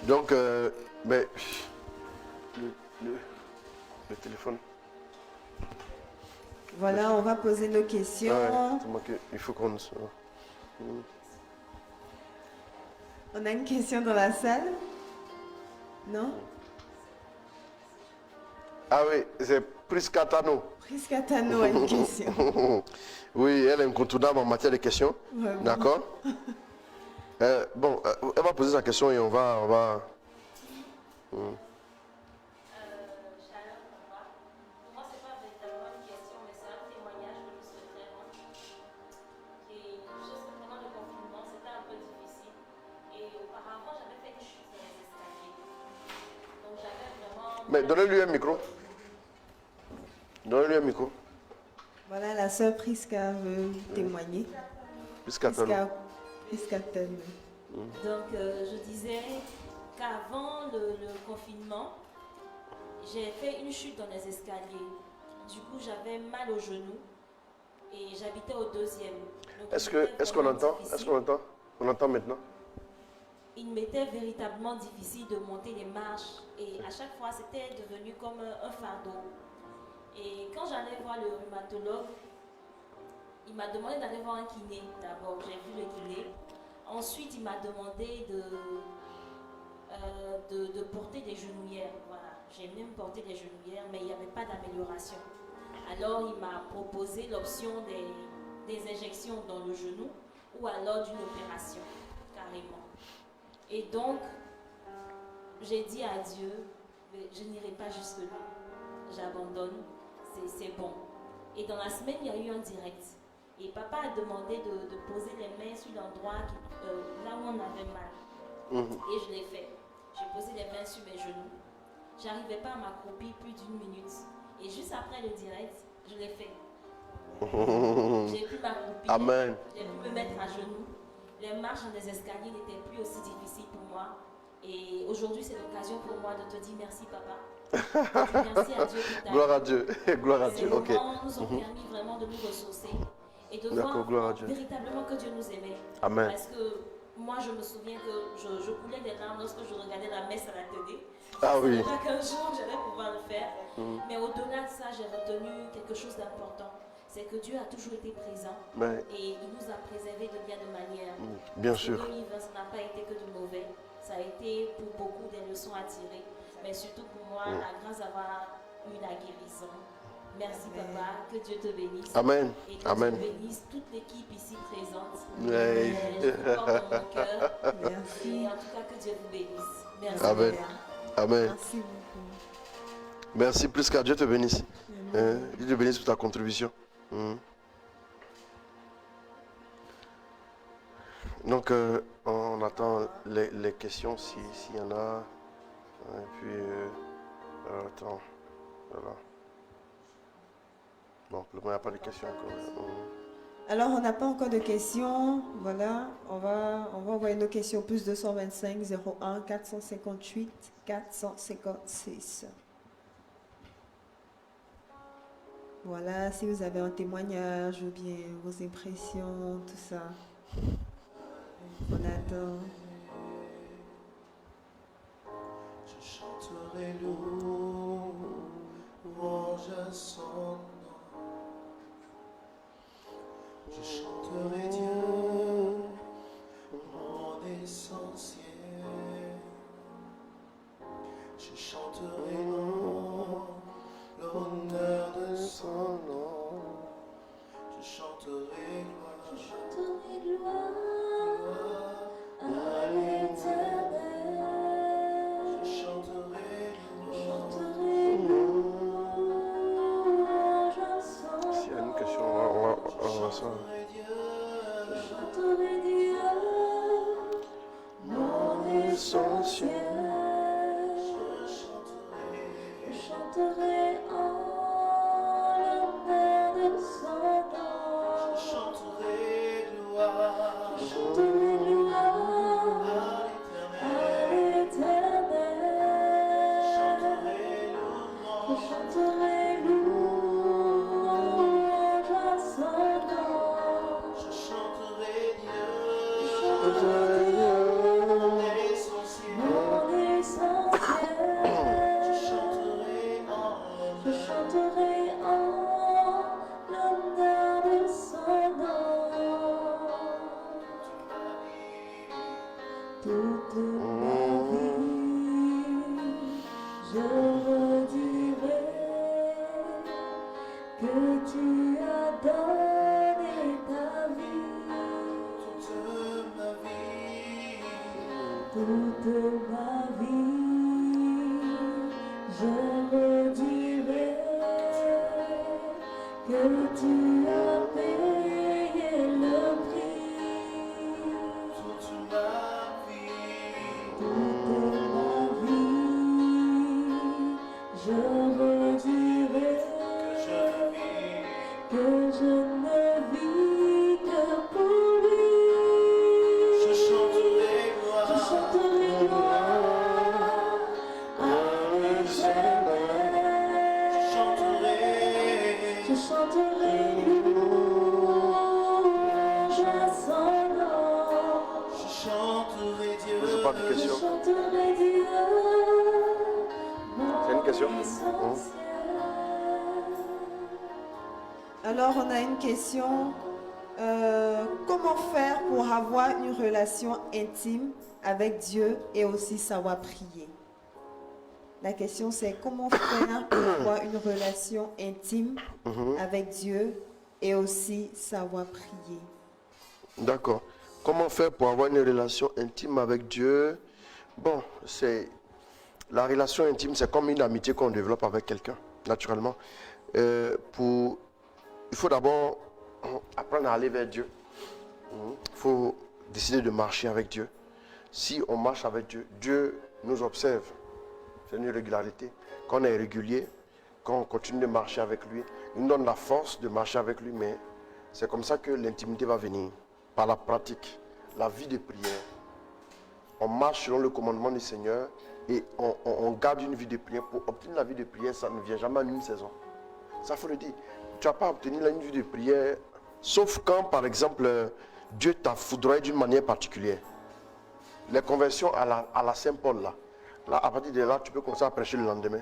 Donc, mais le téléphone. Voilà, on va poser nos questions. Ouais, il faut qu'on... On a une question dans la salle? Non? Ah oui, c'est Prisca Tano. Prisca Tano a une question. Oui, elle est incontournable en matière de questions. Ouais, bon. D'accord. Bon, elle va poser sa question et on va... Mais donnez-lui un micro. Donnez-lui un micro. Voilà, la sœur Prisca veut témoigner. Prisca Tano. Donc, je disais qu'avant le confinement, j'ai fait une chute dans les escaliers. Du coup, j'avais mal au genou et j'habitais au 2e. Est-ce qu'on entend? Est-ce qu'on entend? On entend maintenant? Il m'était véritablement difficile de monter les marches et à chaque fois, c'était devenu comme un fardeau. Et quand j'allais voir le rhumatologue, il m'a demandé d'aller voir un kiné d'abord. J'ai vu le kiné. Ensuite, il m'a demandé de porter des genouillères. Voilà. J'ai même porté des genouillères, mais il n'y avait pas d'amélioration. Alors, il m'a proposé l'option des injections dans le genou ou alors d'une opération, carrément. Et donc, j'ai dit à Dieu, je n'irai pas jusque-là. J'abandonne, c'est bon. Et dans la semaine, il y a eu un direct. Et papa a demandé de poser les mains sur l'endroit là où on avait mal. Et je l'ai fait. J'ai posé les mains sur mes genoux. J'arrivais pas à m'accroupir plus d'une minute. Et juste après le direct, je l'ai fait. J'ai pu m'accroupir. Amen. J'ai pu me mettre à genoux. Les marches dans les escaliers n'étaient plus aussi difficiles pour moi. Et aujourd'hui, c'est l'occasion pour moi de te dire merci, papa. Merci à Dieu pour ta... Gloire à Dieu. Gloire à Dieu. Ces moments nous ont permis vraiment de nous ressourcer et de voir véritablement que Dieu nous aimait. Amen. Parce que moi, je me souviens que je coulais des larmes lorsque je regardais la messe à la télé. Ah oui. Je ne savais pas qu'un jour j'allais pouvoir le faire. Mais au-delà de ça, j'ai retenu quelque chose d'important. C'est que Dieu a toujours été présent et il nous a préservés de bien de manières. Bien sûr. En 2020, ça n'a pas été que du mauvais. Ça a été pour beaucoup des leçons à tirer, mais surtout pour moi, la grâce d'avoir eu la guérison. Merci papa, que Dieu te bénisse. Amen. Et que Amen. Dieu bénisse toute l'équipe ici présente. Ouais. Je vous porte dans mon cœur. Merci. Et en tout cas, que Dieu vous bénisse. Merci. Amen. Amen. Merci beaucoup. Merci plus qu'à Dieu te bénisse. Dieu te bénisse pour ta contribution. Donc, on attend les questions s'il y en a. Et puis, attends. Voilà. Bon, pour le moment, il n'y a pas de questions encore. Alors, on n'a pas encore de questions. Voilà, on va envoyer nos questions plus 225 01 458 456. Voilà, si vous avez un témoignage ou bien vos impressions, tout ça. On attend. Je chanterai louange à son nom. Je chanterai Dieu, mon essentiel. Je chanterai l'honneur de son nom. Je chanterai gloire. Je chanterai gloire à l'Éternel. Je chanterai louange à son nom. S'il y a une question, on va ça. Je chanterai Dieu, mon essentiel. Je chanterai en l'honneur de son nom. Je chanterai gloire. Je chanterai gloire à l'Éternel. Je chanterai louange à son nom. Je chanterai Dieu. Je chanterai Dieu. Mon essentiel. Je chanterai en l'honneur de son nom. Toute ma vie, je redirai que tu as donné ta vie. Toute ma vie, je redirai que tu as payé le prix. Toute ma vie, je redirai que je ne vis que pour lui. Je chanterai gloire à l'Éternel. Je chanterai louange à son nom. Je chanterai Dieu. C'est pas de question. Je chanterai Dieu. C'est une question. Alors, on a une question. Comment faire pour avoir une relation intime avec Dieu et aussi savoir prier? La question c'est comment faire pour avoir une relation intime avec Dieu et aussi savoir prier. D'accord. Comment faire pour avoir une relation intime avec Dieu? Bon, la relation intime, c'est comme une amitié qu'on développe avec quelqu'un, naturellement. Il faut d'abord apprendre à aller vers Dieu. Il faut décider de marcher avec Dieu. Si on marche avec Dieu, Dieu nous observe. C'est une régularité. Quand on est régulier, quand on continue de marcher avec lui, il nous donne la force de marcher avec lui, mais c'est comme ça que l'intimité va venir, par la pratique, la vie de prière. On marche selon le commandement du Seigneur et on garde une vie de prière. Pour obtenir la vie de prière, ça ne vient jamais en une saison. Ça, il faut le dire. Tu n'as pas obtenu une vie de prière, sauf quand, par exemple, Dieu t'a foudroyé d'une manière particulière. Les conversions à la Saint-Paul, là, à partir de là, tu peux commencer à prêcher le lendemain.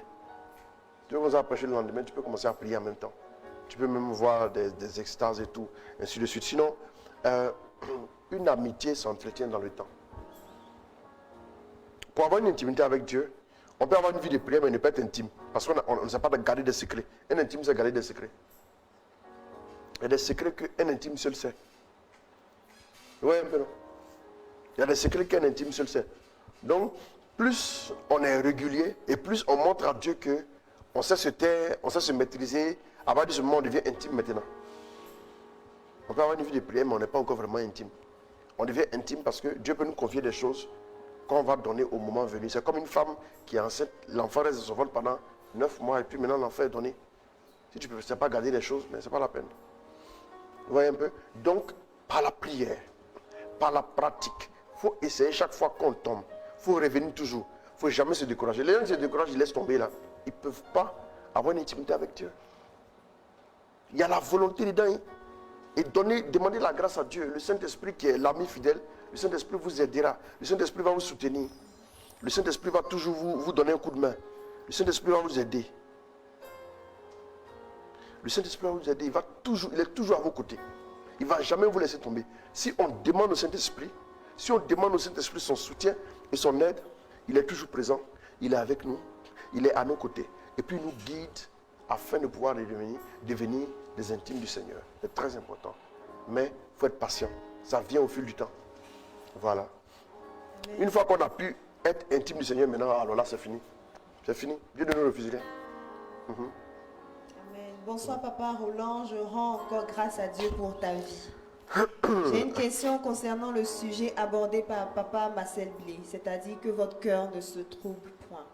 Tu peux commencer à prêcher le lendemain, tu peux commencer à prier en même temps. Tu peux même voir des extases et tout, ainsi de suite. Sinon, une amitié s'entretient dans le temps. pour avoir une intimité avec Dieu, on peut avoir une vie de prière, mais ne pas être intime. Parce qu'on ne sait pas garder des secrets. Un intime, c'est garder des secrets. Il y a des secrets qu'un intime seul sait. Oui, un peu non. Il y a des secrets qu'un intime seul sait. Donc, plus on est régulier et plus on montre à Dieu que on sait se taire, on sait se maîtriser. À partir de ce moment, on devient intime maintenant. On peut avoir une vie de prière, mais on n'est pas encore vraiment intime. On devient intime parce que Dieu peut nous confier des choses qu'on va donner au moment venu. C'est comme une femme qui est enceinte, l'enfant reste dans son ventre pendant 9 mois et puis maintenant l'enfant est donné. Si tu ne sais pas garder les choses, mais ce n'est pas la peine. Vous voyez un peu? Donc, par la prière, par la pratique, il faut essayer chaque fois qu'on tombe. Il faut revenir toujours. Il ne faut jamais se décourager. Les gens qui se découragent, ils laissent tomber là. Ils ne peuvent pas avoir une intimité avec Dieu. Il y a la volonté dedans. Et demandez la grâce à Dieu. Le Saint-Esprit qui est l'ami fidèle, le Saint-Esprit vous aidera. Le Saint-Esprit va vous soutenir. Le Saint-Esprit va toujours vous donner un coup de main. Le Saint-Esprit va vous aider. Le Saint-Esprit va vous aider. Il est toujours à vos côtés. Il ne va jamais vous laisser tomber. Si on demande au Saint-Esprit, son soutien et son aide, il est toujours présent. Il est avec nous. Il est à nos côtés. Et puis il nous guide afin de pouvoir devenir des intimes du Seigneur. C'est très important. Mais il faut être patient. Ça vient au fil du temps. Voilà. Amen. Une fois qu'on a pu être intime du Seigneur, maintenant, alors là, c'est fini. C'est fini. Dieu ne nous refuse rien. Amen. Bonsoir, Papa Roland. Je rends encore grâce à Dieu pour ta vie. J'ai une question concernant le sujet abordé par Papa Marcel Blé, c'est-à-dire que votre cœur ne se trouble point.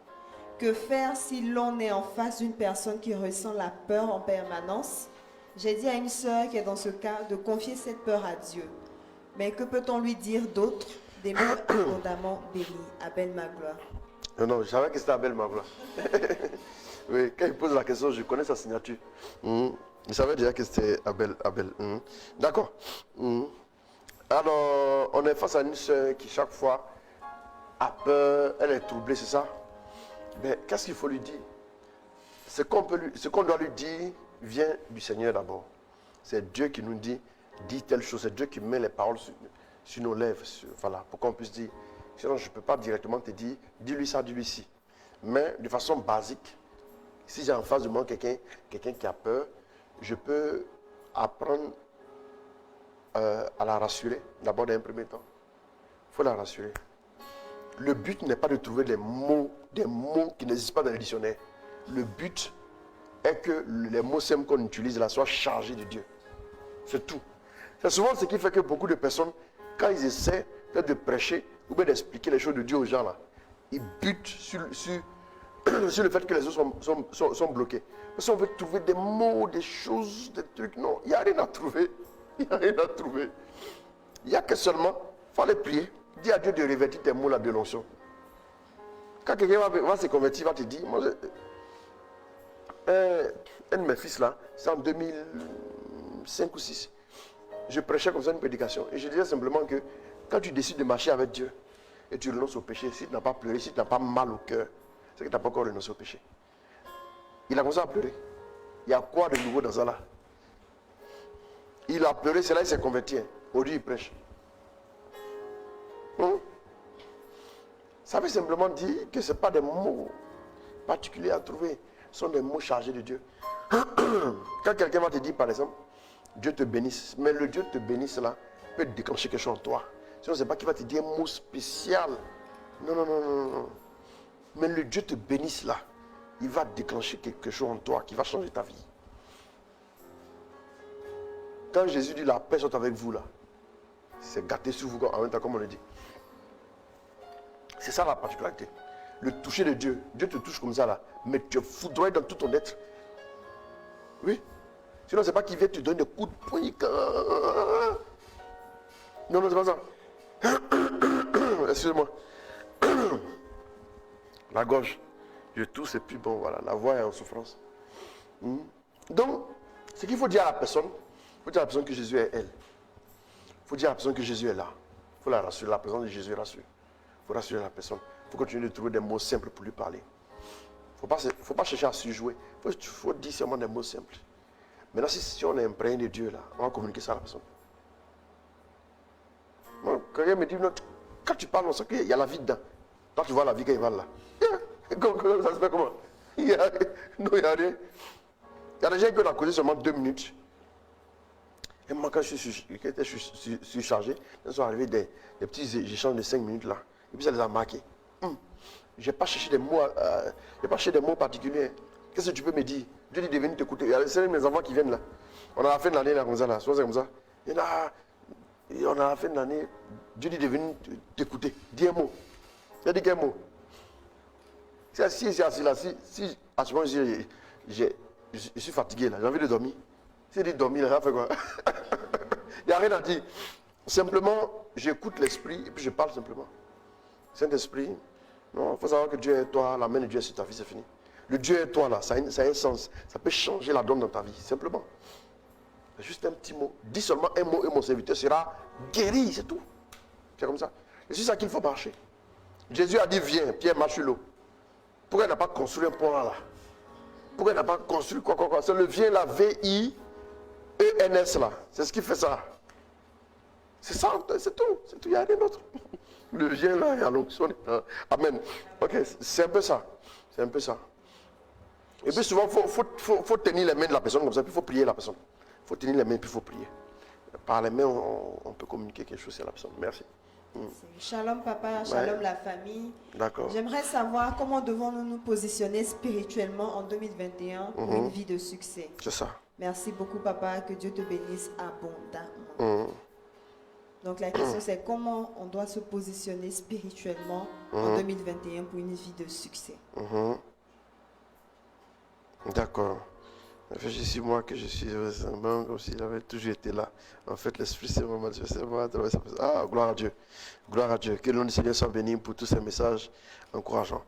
Que faire si l'on est en face d'une personne qui ressent la peur en permanence? J'ai dit à une sœur qui est dans ce cas de confier cette peur à Dieu. Mais que peut-on lui dire d'autre? Des mots abondamment bénis. Abel Magloire. Non, je savais que c'était Abel Magloire. Oui, quand il pose la question, je connais sa signature. Je savais déjà que c'était Abel. D'accord. Alors, on est face à une sœur qui chaque fois a peur, elle est troublée, c'est ça? Mais qu'est-ce qu'il faut lui dire? Ce qu'on doit lui dire vient du Seigneur d'abord. C'est Dieu qui nous dit telle chose. C'est Dieu qui met les paroles sur nos lèvres. Voilà, pour qu'on puisse dire. Sinon, je ne peux pas directement te dire, dis-lui ça, dis-lui ci. Mais de façon basique, si j'ai en face de moi quelqu'un qui a peur, je peux apprendre à la rassurer. D'abord, dans un premier temps. Il faut la rassurer. Le but n'est pas de trouver des mots qui n'existent pas dans le dictionnaire. Le but est que les mots simples qu'on utilise là soient chargés de Dieu. C'est tout. C'est souvent ce qui fait que beaucoup de personnes, quand ils essaient de prêcher ou bien d'expliquer les choses de Dieu aux gens là, ils butent sur le fait que les autres sont bloqués. Parce qu'on veut trouver des mots, des choses, des trucs. Non, il n'y a rien à trouver. Il n'y a rien à trouver. Il n'y a que seulement, il faut aller prier. Dis à Dieu de revêtir tes mots là de l'onction. Quand quelqu'un va se convertir, il va te dire, moi, un de mes fils là, c'est en 2005 ou 2006. Je prêchais comme ça une prédication. Et je disais simplement que quand tu décides de marcher avec Dieu et tu renonces au péché, si tu n'as pas pleuré, si tu n'as pas mal au cœur, c'est que tu n'as pas encore renoncé au péché. Il a commencé à pleurer. Il y a quoi de nouveau dans ça là? Il a pleuré, c'est là qu'il s'est converti. Aujourd'hui, il prêche. Ça veut simplement dire que ce n'est pas des mots particuliers à trouver. Ce sont des mots chargés de Dieu. Quand quelqu'un va te dire, par exemple, Dieu te bénisse, mais le Dieu te bénisse là peut déclencher quelque chose en toi. Sinon, ce n'est pas qu'il va te dire un mot spécial. Non. Mais le Dieu te bénisse là, il va déclencher quelque chose en toi qui va changer ta vie. Quand Jésus dit la paix soit avec vous là, c'est gâté sur vous en même temps comme on le dit. C'est ça la particularité. Le toucher de Dieu. Dieu te touche comme ça là, mais tu es foudroyé dans tout ton être. Oui. Sinon, c'est pas qu'il vient te donner des coups de poing. Non, c'est pas ça. Excusez-moi. La gorge. Je tousse et puis bon, voilà, la voix est en souffrance. Donc, ce qu'il faut dire à la personne, il faut dire à la personne que Jésus est elle. Il faut dire à la personne que Jésus est là. Il faut la rassurer. La présence de Jésus rassure. Il faut rassurer la personne. Il faut continuer de trouver des mots simples pour lui parler. Il ne faut pas chercher à surjouer. Il faut dire seulement des mots simples. Maintenant, si on est imprégné de Dieu, là, on va communiquer ça à la personne. Quelqu'un me dit, non, quand tu parles, on sent qu'il y a la vie dedans. Toi, tu vois la vie qu'il va là. Comment ça se fait comment? Il y a rien. Non, il n'y a rien. Il y a des gens qui ont causé seulement 2 minutes. Et moi, quand je suis chargé, ils sont arrivés des petits échanges de 5 minutes là. Et puis ça les a marqués. Je n'ai pas cherché des mots particuliers. Qu'est-ce que tu peux me dire? Dieu dit de venir t'écouter. Il y a mes enfants qui viennent là. On a la fin de l'année là, comme ça là. Soit c'est comme ça. Et on a la fin de l'année. Dieu dit de venir t'écouter. Dis un mot. Il a dit quel mot? Si c'est assis là, si à ce moment je suis fatigué là, j'ai envie de dormir. Si il dit dormir, là, fait quoi? Il n'y a rien à dire. Simplement, j'écoute l'esprit et puis je parle simplement. Saint-Esprit, non, il faut savoir que Dieu est toi, la main de Dieu est sur ta vie, c'est fini. Le Dieu est toi là, ça a un sens. Ça peut changer la donne dans ta vie, simplement. Juste un petit mot. Dis seulement un mot et mon serviteur sera guéri, c'est tout. C'est comme ça. Et c'est ça qu'il faut marcher. Jésus a dit, viens, Pierre, marche sur l'eau. Pourquoi il n'a pas construit un pont là? Pourquoi il n'a pas construit quoi? C'est le viens là, V-I-E-N-S là. C'est ce qui fait ça. C'est ça, c'est tout. C'est tout, il n'y a rien d'autre. Le viens là, il y a l'onction. Amen. Ok, c'est un peu ça. C'est un peu ça. Et puis souvent, il faut tenir les mains de la personne comme ça, puis il faut prier la personne. Il faut tenir les mains, puis il faut prier. Par les mains, on peut communiquer quelque chose à la personne. Merci. Shalom papa, shalom la famille. D'accord. J'aimerais savoir comment devons-nous nous positionner spirituellement en 2021 pour une vie de succès. C'est ça. Merci beaucoup papa, que Dieu te bénisse abondamment. Donc la question c'est comment on doit se positionner spirituellement en 2021 pour une vie de succès. D'accord. Ça fait 6 mois que je suis récemment comme s'il avait toujours été là. En fait, l'Esprit, c'est vraiment Dieu. Ah, gloire à Dieu. Gloire à Dieu. Que le nom du Seigneur soit béni pour tous ces messages encourageants.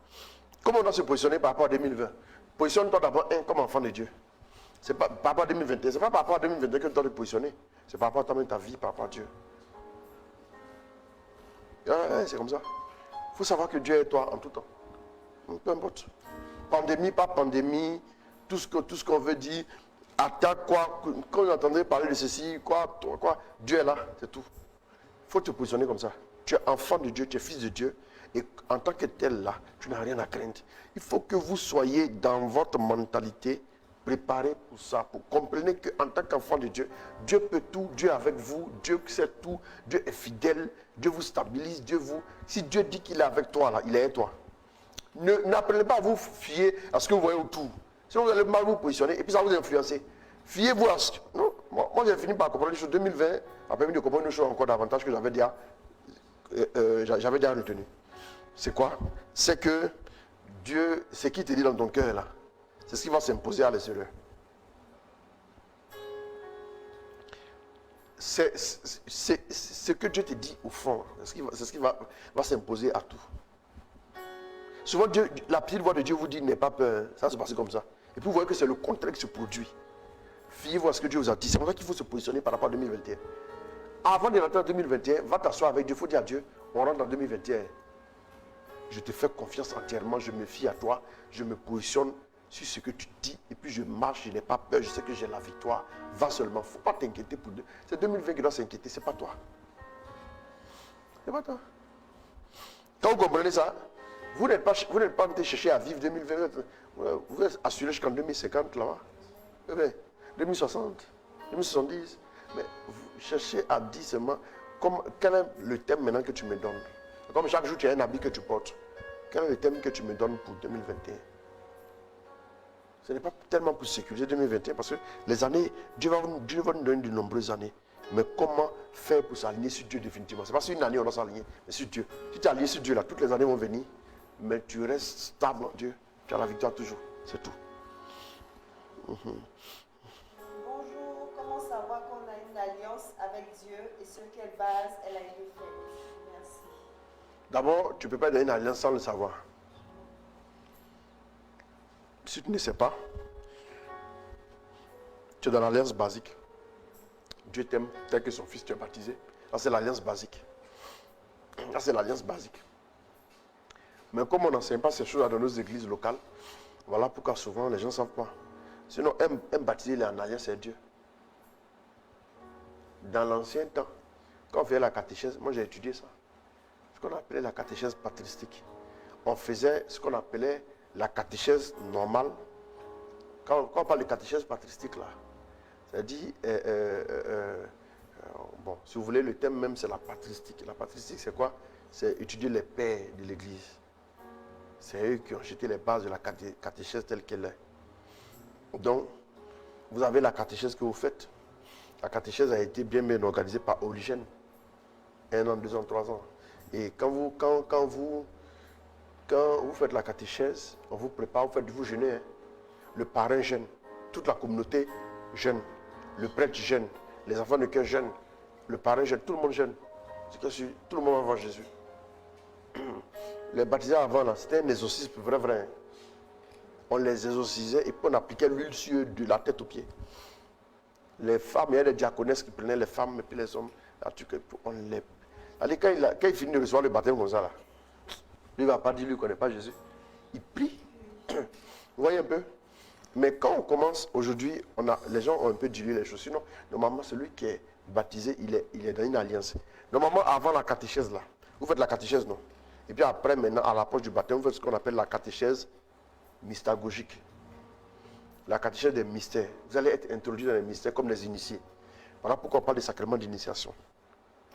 Comment on doit se positionner par rapport à 2020? Positionne-toi d'abord comme enfant de Dieu. C'est pas par rapport à 2021. C'est pas par rapport à 2021 que tu dois te positionner. C'est par rapport à toi-même, ta vie, par rapport à Dieu. C'est comme ça. Il faut savoir que Dieu est toi en tout temps. Peu importe. Pandémie, pas pandémie. Tout ce qu'on veut dire, attaque quoi, quand vous entendez parler de ceci, quoi, Dieu est là, c'est tout. Il faut te positionner comme ça. Tu es enfant de Dieu, tu es fils de Dieu, et en tant que tel là, tu n'as rien à craindre. Il faut que vous soyez dans votre mentalité préparé pour ça, pour comprendre qu'en tant qu'enfant de Dieu, Dieu peut tout, Dieu est avec vous, Dieu sait tout, Dieu est fidèle, Dieu vous stabilise, si Dieu dit qu'il est avec toi là, il est avec toi. N'apprenez pas à vous fier à ce que vous voyez autour. Sinon vous allez mal vous positionner et puis ça va vous influencer. Fiez-vous à ce que... Non, moi j'ai fini par comprendre les choses. 2020 a permis de comprendre une chose encore davantage que j'avais déjà retenu. C'est quoi? C'est que Dieu, ce qui te dit dans ton cœur là, c'est ce qui va s'imposer à l'extérieur. C'est ce que Dieu te dit au fond. C'est ce qui va s'imposer à tout. Souvent, la petite voix de Dieu vous dit n'aie pas peur. Ça se passe comme ça. Et puis vous voyez que c'est le contraire qui se produit. Fiez-vous à ce que Dieu vous a dit. C'est pour ça qu'il faut se positionner par rapport à 2021. Avant de rentrer en 2021, va t'asseoir avec Dieu. Il faut dire à Dieu, on rentre en 2021. Je te fais confiance entièrement. Je me fie à toi. Je me positionne sur ce que tu dis. Et puis je marche. Je n'ai pas peur. Je sais que j'ai la victoire. Va seulement. Il ne faut pas t'inquiéter pour deux. C'est 2020 qui doit s'inquiéter. Ce n'est pas toi. C'est pas toi. Quand vous comprenez ça, vous n'êtes pas en train de chercher à vivre 2020. Vous êtes assuré jusqu'en 2050 là-bas. 2060, 2070. Mais vous cherchez à dire seulement quel est le thème maintenant que tu me donnes. Comme chaque jour tu as un habit que tu portes. Quel est le thème que tu me donnes pour 2021? Ce n'est pas tellement pour sécuriser 2021 parce que les années, Dieu va nous donner de nombreuses années. Mais comment faire pour s'aligner sur Dieu définitivement? C'est pas sur une année on doit s'aligner, mais sur Dieu. Si tu es aligné sur Dieu là, toutes les années vont venir. Mais tu restes stable en Dieu. Tu as la victoire toujours. C'est tout. Bonjour, comment savoir qu'on a une alliance avec Dieu et sur quelle base elle a été faite? Merci. D'abord, tu ne peux pas donner une alliance sans le savoir. Si tu ne sais pas, tu es dans l'alliance basique. Dieu t'aime tel que son fils, tu es baptisé. Ça, c'est l'alliance basique. Ça, c'est l'alliance basique. Mais comme on n'enseigne pas ces choses dans nos églises locales, voilà pourquoi souvent les gens ne savent pas. Sinon, un baptisé, il est en alliance avec Dieu. Dans l'ancien temps, quand on faisait la catéchèse, moi j'ai étudié ça. Ce qu'on appelait la catéchèse patristique. on faisait ce qu'on appelait la catéchèse normale. Quand on parle de catéchèse patristique, là, c'est-à-dire, bon, si vous voulez, le thème même, c'est la patristique. La patristique, c'est quoi? C'est étudier les pères de l'Église. C'est eux qui ont jeté les bases de la catéchèse telle qu'elle est. Donc, vous avez la catéchèse que vous faites. La catéchèse a été bien organisée par Origène. 1 an, 2 ans, 3 ans. Et quand vous faites la catéchèse, on vous prépare, vous jeûnez. Hein. Le parrain jeûne, toute la communauté jeûne, le prêtre jeûne, les enfants de cœur jeûnent, le parrain jeûne, tout le monde jeûne. C'est que tout le monde va voir Jésus. Les baptisés avant, là, c'était un exorcisme vrai. Hein. On les exorcisait et puis on appliquait l'huile sur eux de la tête aux pieds. Les femmes, il y a des diaconesses qui prenaient les femmes et puis les hommes. Là, on les... Allez, quand il finit de recevoir le baptême comme ça, là, lui ne va pas dire, lui ne connaît pas Jésus. Il prie. Vous voyez un peu? Mais quand on commence aujourd'hui, les gens ont un peu dilué les choses. Sinon, normalement, celui qui est baptisé, il est dans une alliance. Normalement, avant la catéchèse, là, vous faites la catéchèse, non? Et puis après, maintenant, à l'approche du baptême, vous faites ce qu'on appelle la catéchèse mystagogique. La catéchèse des mystères. Vous allez être introduit dans les mystères comme les initiés. Voilà pourquoi on parle des sacrements d'initiation.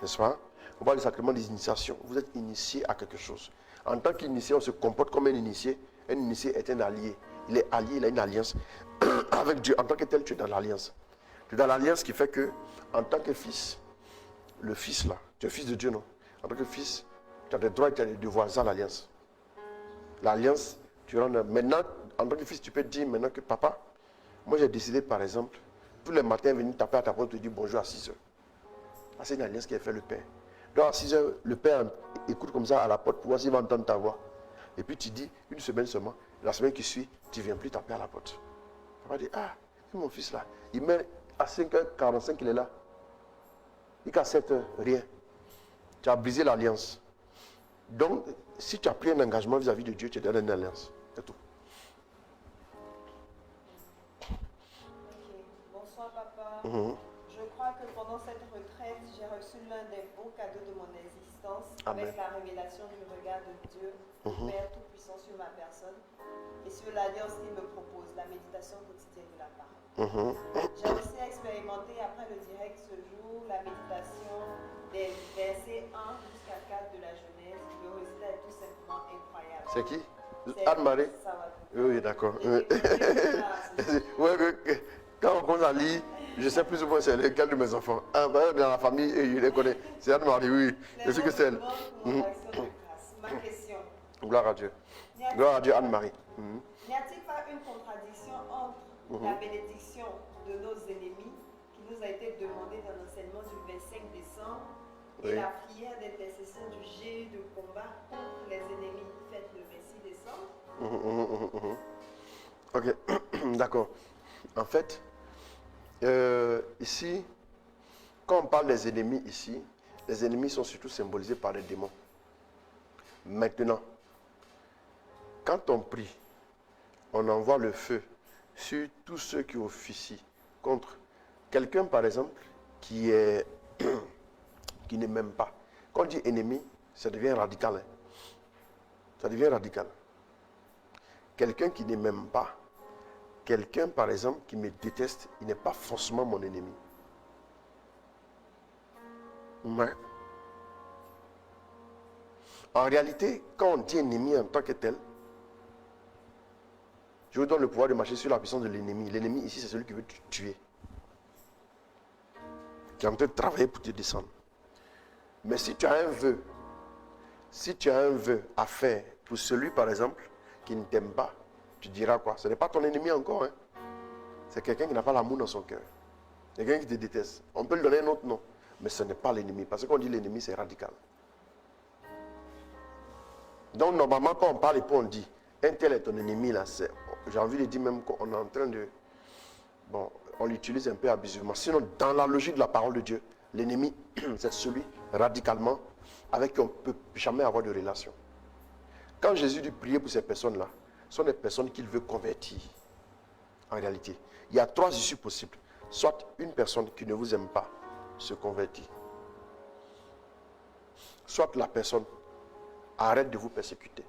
N'est-ce pas? On parle des sacrements d'initiation. Vous êtes initié à quelque chose. En tant qu'initié, on se comporte comme un initié. Un initié est un allié. Il est allié, il a une alliance avec Dieu. En tant que tel, tu es dans l'alliance. Tu es dans l'alliance qui fait que, en tant que fils, le fils là, tu es fils de Dieu, non? En tant que fils, tu as des droits et tu as des devoirs. C'est ça l'alliance. L'alliance, tu rentres. Maintenant, en tant que fils, tu peux dire maintenant que papa, moi j'ai décidé par exemple, tous les matins venir taper à ta porte et te dire bonjour à 6 heures. Ah, c'est une alliance qui a fait le père. Donc à 6 heures, le père écoute comme ça à la porte pour voir s'il va entendre ta voix. Et puis tu dis, une semaine seulement, la semaine qui suit, tu ne viens plus taper à la porte. Papa dit, ah, c'est mon fils là. Il met à 5h45, il est là. Il qu'à 7h, rien. Tu as brisé l'alliance. Donc, si tu as pris un engagement vis-à-vis de Dieu, tu es dans une alliance. C'est tout. Bonsoir papa. Mm-hmm. Je crois que pendant cette retraite, j'ai reçu l'un des beaux cadeaux de mon existence. Amen. Avec la révélation du regard de Dieu, Mm-hmm. Père Tout-Puissant sur ma personne et sur l'alliance qu'il me propose, la méditation quotidienne de la parole. Mm-hmm. J'ai aussi expérimenté après le direct ce jour la méditation des versets 1 jusqu'à 4 de la Genèse. Le résultat est tout simplement incroyable. C'est qui? C'est Anne-Marie? Ça va. Oui, d'accord. Et Ouais, quand on commence à lire, je sais plus ou moins c'est lequel de mes enfants. Ah, ben, dans la famille, il les connaît. C'est Anne-Marie, oui. Je sais que c'est elle. Ma question. Gloire à Dieu. Gloire à Dieu, Anne-Marie. N'y a-t-il pas une contradiction entre la bénédiction de nos ennemis qui nous a été demandée dans l'enseignement du 25 décembre et Oui. la prière d'intercession du GU de combat contre les ennemis faite le 26 décembre? Ok, d'accord. En fait, ici, quand on parle des ennemis ici, les ennemis sont surtout symbolisés par les démons. Maintenant, quand on prie, on envoie le feu sur tous ceux qui officient contre quelqu'un, par exemple, qui ne m'aime pas. Quand on dit ennemi, ça devient radical. Hein. Ça devient radical. Quelqu'un qui ne m'aime pas, quelqu'un, par exemple, qui me déteste, il n'est pas forcément mon ennemi. Ouais. En réalité, quand on dit ennemi en tant que tel, je vous donne le pouvoir de marcher sur la puissance de l'ennemi. L'ennemi ici, c'est celui qui veut te tuer. Qui est en train de travailler pour te descendre. Mais si tu as un vœu, à faire pour celui, par exemple, qui ne t'aime pas, tu diras quoi? Ce n'est pas ton ennemi encore. Hein? C'est quelqu'un qui n'a pas l'amour dans son cœur. Quelqu'un qui te déteste. On peut lui donner un autre nom, mais ce n'est pas l'ennemi. Parce que quand on dit l'ennemi, c'est radical. Donc normalement, quand on parle et puis on dit, un tel est ton ennemi, là, j'ai envie de dire même qu'on est en train de... Bon, on l'utilise un peu abusivement. Sinon, dans la logique de la parole de Dieu, l'ennemi, c'est celui radicalement avec qui on ne peut jamais avoir de relation. Quand Jésus dit prier pour ces personnes-là, ce sont des personnes qu'il veut convertir. En réalité, il y a 3 issues possibles. Soit une personne qui ne vous aime pas se convertit. Soit la personne arrête de vous persécuter.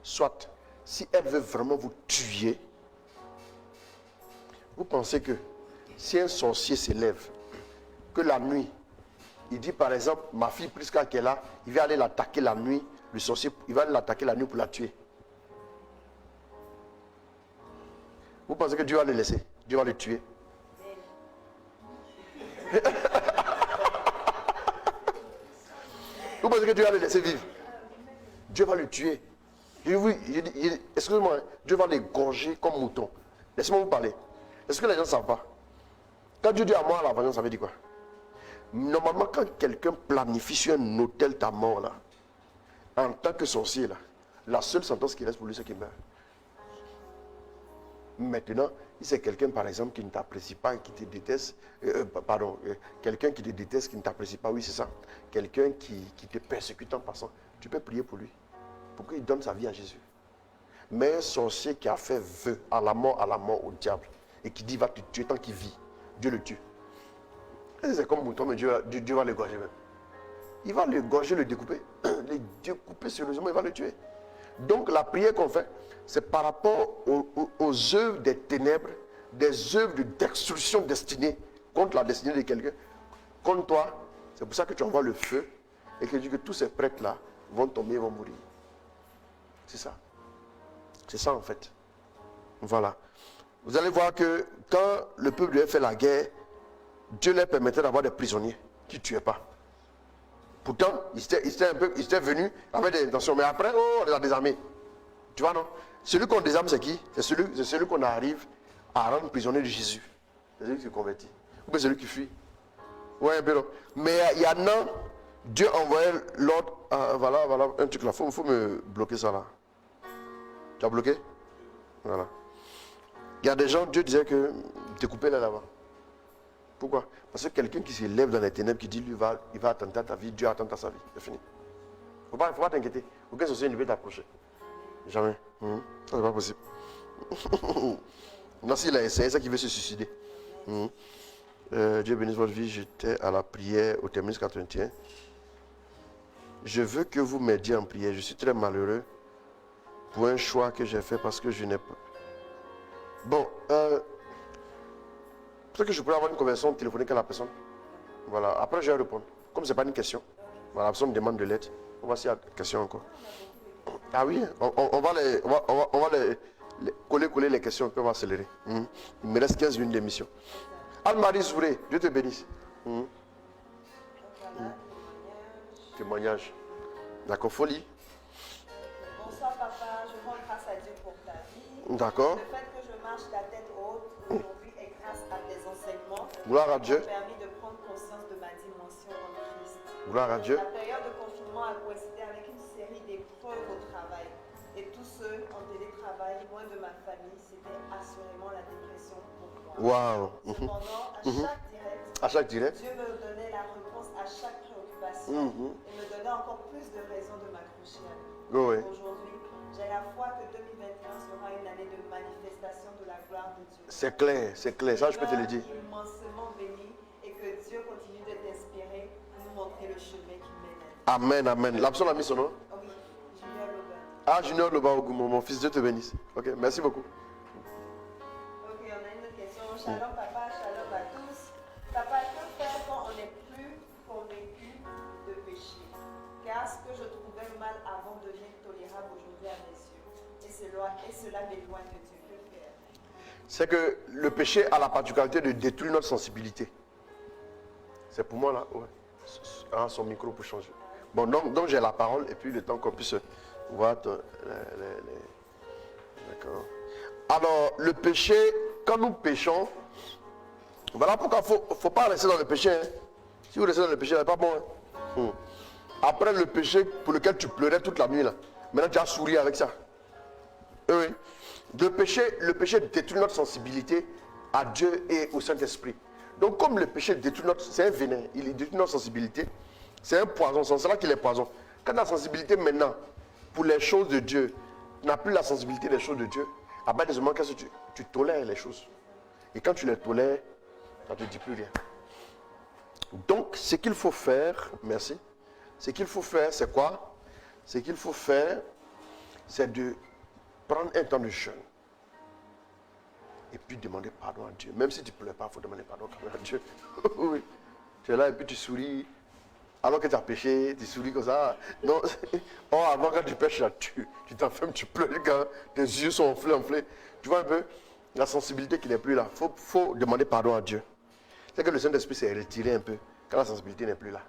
soit, si elle veut vraiment vous tuer, vous pensez que si un sorcier s'élève, que la nuit, il dit par exemple, ma fille Prisca qui est là, il va aller l'attaquer la nuit, le sorcier, il va l'attaquer la nuit pour la tuer. Vous pensez que Dieu va le laisser? Dieu va le tuer? Vous pensez que Dieu va le laisser vivre? Dieu va le tuer. Excusez-moi, Dieu va l'égorger comme mouton. Laissez-moi vous parler. Est-ce que les gens ne savent pas? Quand Dieu dit à moi la vengeance, ça veut dire quoi? Normalement, quand quelqu'un planifie sur un hôtel ta mort, là, en tant que sorcier, là, la seule sentence qui reste pour lui, c'est qu'il meurt. Maintenant, si c'est quelqu'un, par exemple, qui ne t'apprécie pas, qui te déteste, quelqu'un qui te déteste, qui ne t'apprécie pas, oui, c'est ça. Quelqu'un qui te persécute en passant, tu peux prier pour lui, pour qu'il donne sa vie à Jésus. Mais un sorcier qui a fait vœu à la mort au diable, et qui dit va te tuer tant qu'il vit, Dieu le tue. C'est comme mouton, mais Dieu va le gorger même. Il va le gorger, le découper. Le découper sérieusement, il va le tuer. Donc la prière qu'on fait, c'est par rapport aux œuvres des ténèbres, des œuvres de destruction destinée contre la destinée de quelqu'un, contre toi. C'est pour ça que tu envoies le feu et que tu dis que tous ces prêtres-là vont tomber et vont mourir. C'est ça. C'est ça en fait. Voilà. Vous allez voir que quand le peuple devait faire la guerre, Dieu leur permettait d'avoir des prisonniers qui ne tuaient pas. Pourtant, ils étaient venus avec des intentions. Mais après, on les a désarmés. Tu vois, non? Celui qu'on désarme, c'est qui? C'est celui qu'on arrive à rendre prisonnier de Jésus. C'est celui qui se convertit. Ou bien celui qui fuit. Ouais, un peu non. Mais il y en a, Dieu envoyait l'ordre. Voilà, un truc là. Il faut me bloquer ça là. Tu as bloqué? Voilà. Il y a des gens, Dieu disait que découpez là là-bas. Pourquoi? Parce que quelqu'un qui se lève dans les ténèbres, qui dit lui il va attenter à ta vie, Dieu attend à sa vie. C'est fini. Il ne faut pas t'inquiéter. Aucun sorcier ne peut t'approcher. Jamais. Ça, c'est pas possible. Non, s'il a essayé, c'est ça qui veut se suicider. Dieu bénisse votre vie. J'étais à la prière au terminus 81. Je veux que vous m'aidiez en prière. Je suis très malheureux pour un choix que j'ai fait parce que je n'ai pas. Bon, peut-être que je pourrais avoir une conversation téléphonique avec la personne. Voilà, après je vais répondre. Comme ce n'est pas une question, voilà, la personne me demande de l'aide. On va s'il y a une question encore. Ah oui, on va coller les questions, puis on va accélérer. Il me reste 15 minutes d'émission. Anne-Marie Zouré, Dieu te bénisse. Témoignage. D'accord, folie. Bonsoir papa, je rends grâce à Dieu pour ta vie. D'accord. Le fait que je marche la tête haute aujourd'hui est grâce à tes enseignements. Gloire à Dieu. Qui m'ont permis de prendre conscience de ma dimension en Christ. Gloire à Dieu. La période de confinement a coïncidé avec une série d'épreuves au travail. Et tous ceux en télétravail, loin de ma famille, c'était assurément la dépression pour moi. Waouh. Cependant, à chaque direct, Dieu me donnait la réponse à chaque préoccupation et me donnait encore plus de raisons de m'accrocher à lui. Oui. Aujourd'hui, j'ai la foi que 2021 sera une année de manifestation de la gloire de Dieu. C'est clair, ça je peux te le dire. Immensément béni et que Dieu continue de t'inspirer pour nous montrer le chemin qui mène. Amen, amen. La personne a mis son nom? Oui, Junior Loba. Ah, Junior Loba Ogumo, mon fils, Dieu te bénisse. Ok, merci beaucoup. Ok, on a une autre question. Shalom papa, shalom à tous. Papa, que faire quand on n'est plus convaincu de péché? Car ce que je trouvais mal avant devient tolérable aujourd'hui à mes yeux. Et cela m'éloigne de Dieu. Que faire? C'est que le péché a la particularité de détruire notre sensibilité. C'est pour moi là, ouais. Ah, son micro pour changer. Bon, donc j'ai la parole et puis le temps qu'on puisse voir. D'accord. Alors, le péché, quand nous péchons, voilà pourquoi il ne faut pas rester dans le péché. Hein. Si vous restez dans le péché, ce n'est pas bon. Hein. Après le péché pour lequel tu pleurais toute la nuit, là, maintenant tu as souri avec ça. Oui. Le péché détruit notre sensibilité à Dieu et au Saint-Esprit. Donc comme le péché détruit c'est un venin, il détruit notre sensibilité, c'est un poison, c'est là qu'il est poison. Quand la sensibilité maintenant, pour les choses de Dieu, n'a plus la sensibilité des choses de Dieu, à partir de ce moment, qu'est-ce que tu tolères les choses. Et quand tu les tolères, ça ne te dit plus rien. Donc ce qu'il faut faire, merci, ce qu'il faut faire, c'est quoi? Ce qu'il faut faire, c'est de prendre un temps de jeûne. Et puis demander pardon à Dieu. Même si tu ne pleures pas, il faut demander pardon quand même à Dieu. Oui. Tu es là et puis tu souris. Alors que tu as péché, tu souris comme ça. Non. Oh, avant quand tu pêches là, tu t'enfermes, tu pleures quand tes yeux sont enflés. Tu vois un peu la sensibilité qui n'est plus là. Il faut demander pardon à Dieu. C'est que le Saint-Esprit s'est retiré un peu quand la sensibilité n'est plus là.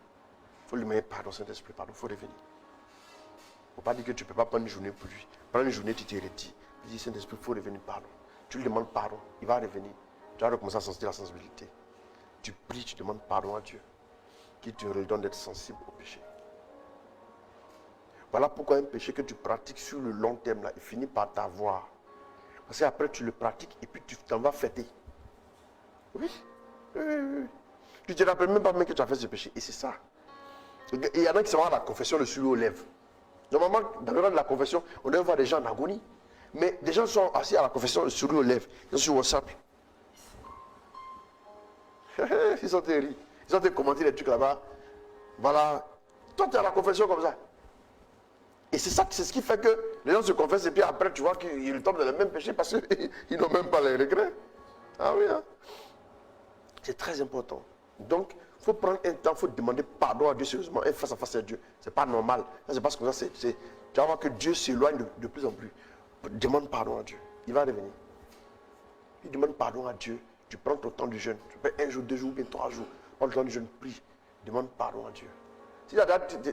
Il faut lui demander pardon, Saint-Esprit, pardon, il faut revenir. Il ne faut pas dire que tu ne peux pas prendre une journée pour lui. Prendre une journée, tu t'es retires. Tu dis, Saint-Esprit, il faut revenir, pardon. Tu lui demandes pardon, il va revenir. Tu vas recommencer à sentir la sensibilité. Tu pries, tu demandes pardon à Dieu, qui te redonne d'être sensible au péché. Voilà pourquoi un péché que tu pratiques sur le long terme, là, il finit par t'avoir. Parce qu'après, tu le pratiques et puis tu t'en vas fêter. Oui. Tu ne te rappelles même pas que tu as fait ce péché. Et c'est ça. Il y en a qui sont à la confession le sourire aux lèvres. Normalement, dans le rang de la confession, on doit voir des gens en agonie. Mais des gens sont assis à la confession le sourire aux lèvres. Ils sont sur WhatsApp. Ils sont terribles. Ils ont commenté les trucs là-bas. Voilà. Toi, tu es à la confession comme ça. Et c'est ça, c'est ce qui fait que les gens se confessent et puis après, tu vois qu'ils tombent dans le même péché parce qu'ils n'ont même pas les regrets. Ah oui, hein? C'est très important. Donc, il faut prendre un temps, il faut demander pardon à Dieu sérieusement, et face à face à Dieu. Ce n'est pas normal. Ça, c'est parce que ça, tu vas voir que Dieu s'éloigne de plus en plus. Demande pardon à Dieu. Il va revenir. Tu demandes pardon à Dieu. Tu prends ton temps du jeûne. Tu fais 1 jour, 2 jours, bien 3 jours. Prends le temps du jeûne, prie. Demande pardon à Dieu. Si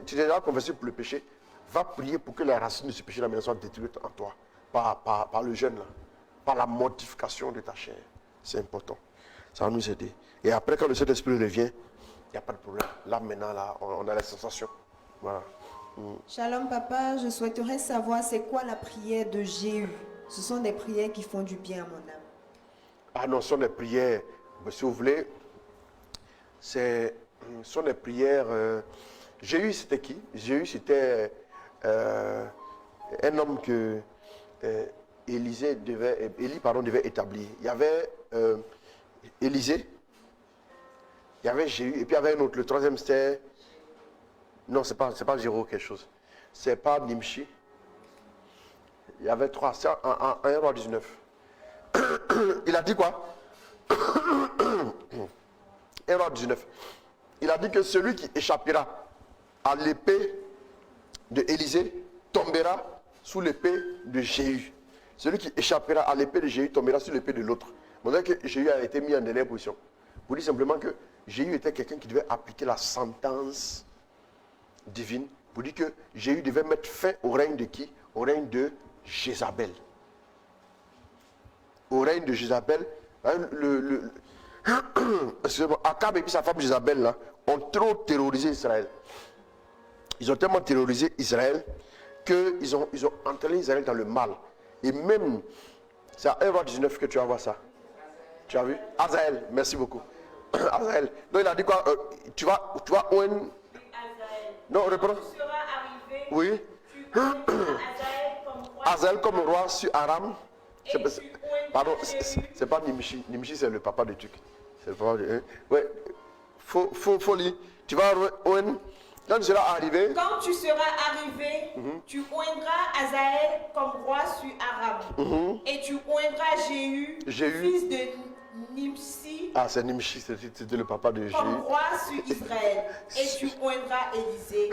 tu es déjà confessé pour le péché, va prier pour que la racine de ce péché soit détruite en toi. Par le jeûne, là. Par la mortification de ta chair. C'est important. Ça va nous aider. Et après, quand le Saint-Esprit revient, il n'y a pas de problème. Là, maintenant, là, on a la sensation. Voilà. Shalom, papa. Je souhaiterais savoir c'est quoi la prière de Jéhu. Ce sont des prières qui font du bien à mon âme. Ah non, ce sont des prières. Si vous voulez, ce sont des prières. Jéhu, c'était qui? Jéhu, c'était un homme que Élie devait établir. Il y avait Élisée, il y avait Jéhu, et puis il y avait un autre. Le troisième, c'était... Non, c'est pas Jéro quelque chose. C'est pas Nimshi. Il y avait 3. C'est un roi 19. Il a dit quoi? 1 roi 19. Il a dit que celui qui échappera à l'épée de Élisée tombera sous l'épée de Jéhu. Celui qui échappera à l'épée de Jéhu tombera sous l'épée de l'autre. On dirait que Jéhu a été mis en dernière position. Pour dire simplement que Jéhu était quelqu'un qui devait appliquer la sentence divine. Pour dire que Jéhu devait mettre fin au règne de qui? Au règne de Jézabel. Au règne de Jézabel, Akab et puis sa femme Jézabel là, ont trop terrorisé Israël. Ils ont tellement terrorisé Israël qu'ils ont entraîné Israël dans le mal. Et même, c'est à 1 roi 19 que tu vas voir ça. Tu as vu? Azaël, merci beaucoup. Azaël. Donc il a dit quoi? Tu vas où? Non, reprends. Tu seras arrivé. Oui. Tu oindras Azaël comme roi sur Aram. Pardon, Jéhu. c'est pas Nimshi. Nimshi, c'est le papa de Tuc. C'est le papa de... Ouais. Faut lire. Tu vas quand tu seras arrivé. Quand tu seras arrivé, tu oindras Azaël comme roi sur Aram. Et tu oindras Jéhu, fils de Nimshi, Ah, c'est Nimshi, c'était le papa de Jéhu. comme roi sur Israël. Et tu oindras Élisée,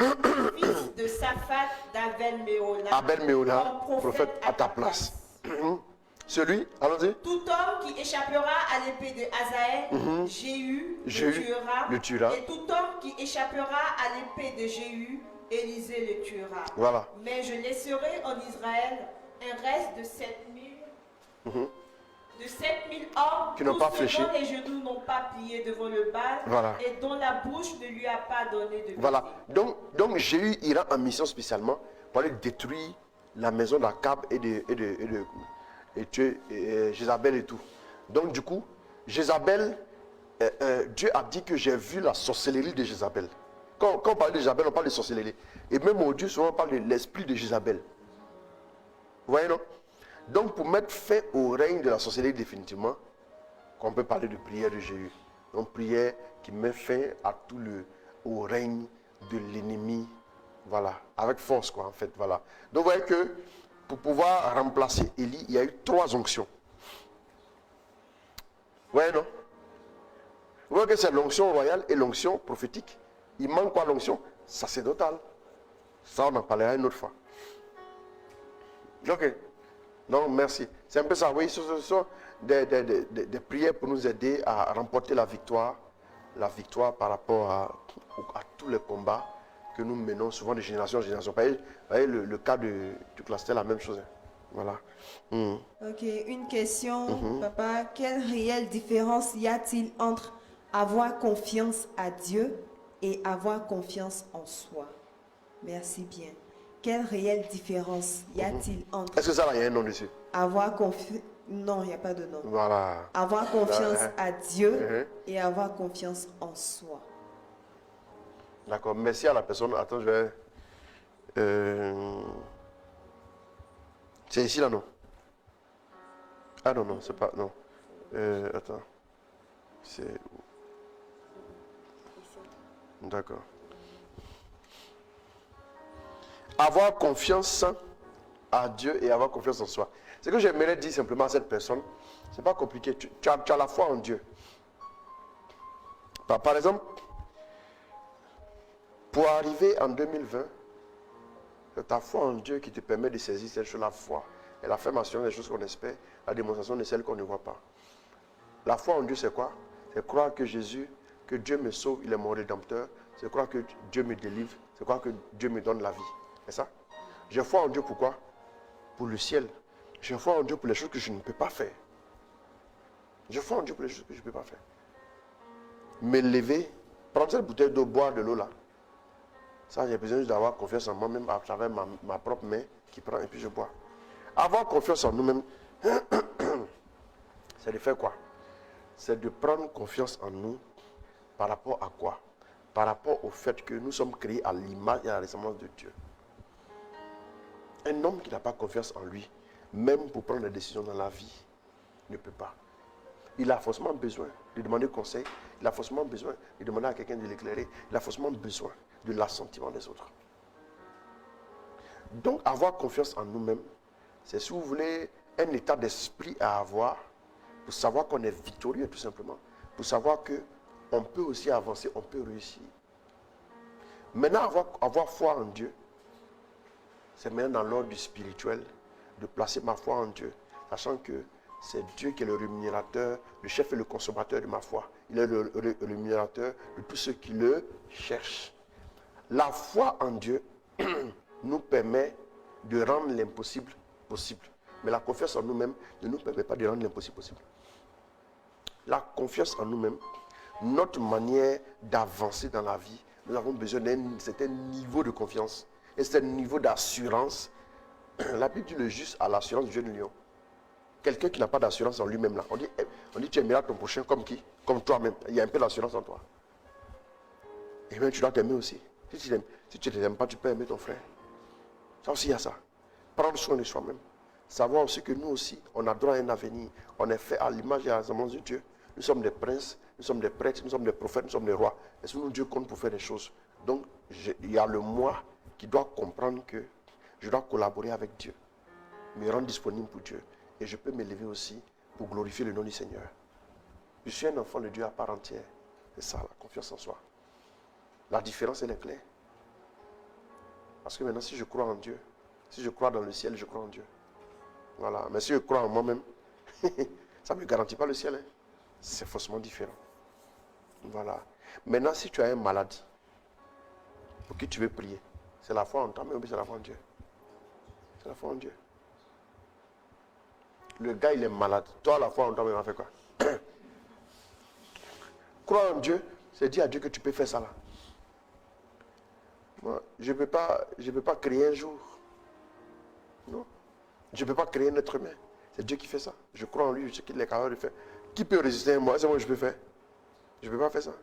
fils de Saphat d'Abel-Méhola, comme prophète à ta place. Celui, allons-y. Tout homme qui échappera à l'épée de Azaël, Jéhu le tuera. Et tout homme qui échappera à l'épée de Jéhu, Élisée le tuera. Voilà. Mais je laisserai en Israël un reste de 7000 hommes qui n'ont pas fléchi, dont les genoux n'ont pas plié devant le Baal, voilà, et dont la bouche ne lui a pas donné de voilà. Donc Jéhu ira en mission spécialement pour aller détruire la maison d'Akab et tuer Jézabel et tout. Donc du coup, Jézabel, Dieu a dit que j'ai vu la sorcellerie de Jézabel. Quand on parle de Jézabel, on parle de sorcellerie. Et même au Dieu, souvent on parle de l'esprit de Jézabel. Vous voyez, non? Donc pour mettre fin au règne de la sorcellerie définitivement, qu'on peut parler de prière de Jéhu. Donc prière qui met fin à au règne de l'ennemi. Voilà, avec force quoi en fait. Voilà. Donc vous voyez que pour pouvoir remplacer Élie, il y a eu 3 onctions. Ouais, non? Vous voyez que c'est l'onction royale et l'onction prophétique. Il manque quoi l'onction sacerdotale? Ça, on en parlera une autre fois. Ok. Non, merci. C'est un peu ça. Oui, ce sont des prières pour nous aider à remporter la victoire par rapport à tous les combats que nous menons souvent de génération en génération. Vous voyez le cas du cluster, c'est la même chose. Voilà. Ok, une question, papa. Quelle réelle différence y a-t-il entre avoir confiance à Dieu et avoir confiance en soi? Merci bien. Quelle réelle différence y a-t-il entre... Est-ce que ça, il y a un nom dessus? Avoir confiance... Non, il n'y a pas de nom. Voilà. Avoir confiance à Dieu et avoir confiance en soi. D'accord. Merci à la personne. Attends, je vais... C'est ici, là, non? Ah non, non, c'est pas... Non. Attends. C'est... D'accord. Avoir confiance à Dieu et avoir confiance en soi. Ce que j'aimerais dire simplement à cette personne, c'est pas compliqué. Tu as la foi en Dieu. Par exemple, pour arriver en 2020, c'est ta foi en Dieu qui te permet de saisir cette chose, la foi. Et l'affirmation des choses qu'on espère, la démonstration de celles qu'on ne voit pas. La foi en Dieu, c'est quoi? C'est croire que Jésus, que Dieu me sauve, il est mon rédempteur. C'est croire que Dieu me délivre. C'est croire que Dieu me donne la vie. C'est ça? J'ai foi en Dieu pourquoi? Pour le ciel. J'ai foi en Dieu pour les choses que je ne peux pas faire. J'ai foi en Dieu pour les choses que je ne peux pas faire. Me lever, prendre cette bouteille d'eau, boire de l'eau là. Ça, j'ai besoin juste d'avoir confiance en moi-même à travers ma propre main qui prend et puis je bois. Avoir confiance en nous-mêmes, c'est de faire quoi? C'est de prendre confiance en nous par rapport à quoi? Par rapport au fait que nous sommes créés à l'image et à la ressemblance de Dieu. Un homme qui n'a pas confiance en lui, même pour prendre des décisions dans la vie, ne peut pas. Il a forcément besoin de demander conseil, il a forcément besoin de demander à quelqu'un de l'éclairer, il a forcément besoin de l'assentiment des autres. Donc avoir confiance en nous-mêmes, c'est, si vous voulez, un état d'esprit à avoir pour savoir qu'on est victorieux tout simplement, pour savoir qu'on peut aussi avancer, on peut réussir. Maintenant, avoir foi en Dieu, c'est maintenant dans l'ordre du spirituel de placer ma foi en Dieu, sachant que c'est Dieu qui est le rémunérateur, le chef et le consommateur de ma foi. Il est le rémunérateur de tous ceux qui le cherchent. La foi en Dieu nous permet de rendre l'impossible possible. Mais la confiance en nous-mêmes ne nous permet pas de rendre l'impossible possible. La confiance en nous-mêmes, notre manière d'avancer dans la vie, nous avons besoin d'un certain niveau de confiance. Et c'est un niveau d'assurance. La Bible dit le juste a l'assurance du jeune lion. Quelqu'un qui n'a pas d'assurance en lui-même là. On dit tu aimeras ton prochain comme qui? Comme toi-même. Il y a un peu d'assurance en toi. Et bien tu dois t'aimer aussi. Si tu ne t'aimes pas, tu peux aimer ton frère. Ça aussi il y a ça. Prendre soin de soi-même. Savoir aussi que nous aussi, on a droit à un avenir. On est fait à l'image et à la ressemblance de Dieu. Nous sommes des princes, nous sommes des prêtres, nous sommes des prophètes, nous sommes des rois. Et sur nous, Dieu compte pour faire des choses. Donc, il y a le moi qui doit comprendre que je dois collaborer avec Dieu, me rendre disponible pour Dieu. Et je peux m'élever aussi pour glorifier le nom du Seigneur. Je suis un enfant de Dieu à part entière. C'est ça, la confiance en soi. La différence, elle est claire. Parce que maintenant, si je crois en Dieu, si je crois dans le ciel, je crois en Dieu. Voilà. Mais si je crois en moi-même, ça ne me garantit pas le ciel. Hein. C'est faussement différent. Voilà. Maintenant, si tu as un malade, pour qui tu veux prier, c'est la foi en toi, mais c'est la foi en Dieu. C'est la foi en Dieu. Le gars, il est malade. Toi, la foi en toi, mais il va faire quoi? Croire en Dieu, c'est dire à Dieu que tu peux faire ça là. Moi, je ne peux pas créer un jour. Non. Je ne peux pas créer un être humain. C'est Dieu qui fait ça. Je crois en lui, je sais qu'il est capable de faire. Qui peut résister à moi? C'est moi que je peux faire. Je ne peux pas faire ça.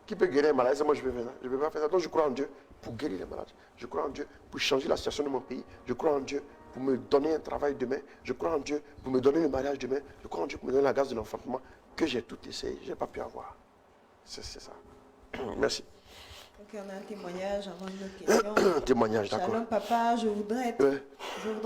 Qui peut guérir un malade? C'est moi que je peux faire ça. Je ne peux pas faire ça. Donc je crois en Dieu pour guérir les malades. Je crois en Dieu pour changer la situation de mon pays. Je crois en Dieu pour me donner un travail demain. Je crois en Dieu pour me donner le mariage demain. Je crois en Dieu pour me donner la grâce de l'enfantement que j'ai tout essayé. Je n'ai pas pu avoir. C'est ça. Merci. Ok, on a un témoignage avant une autre question. Témoignage, d'accord. Shalom papa, je voudrais Ouais.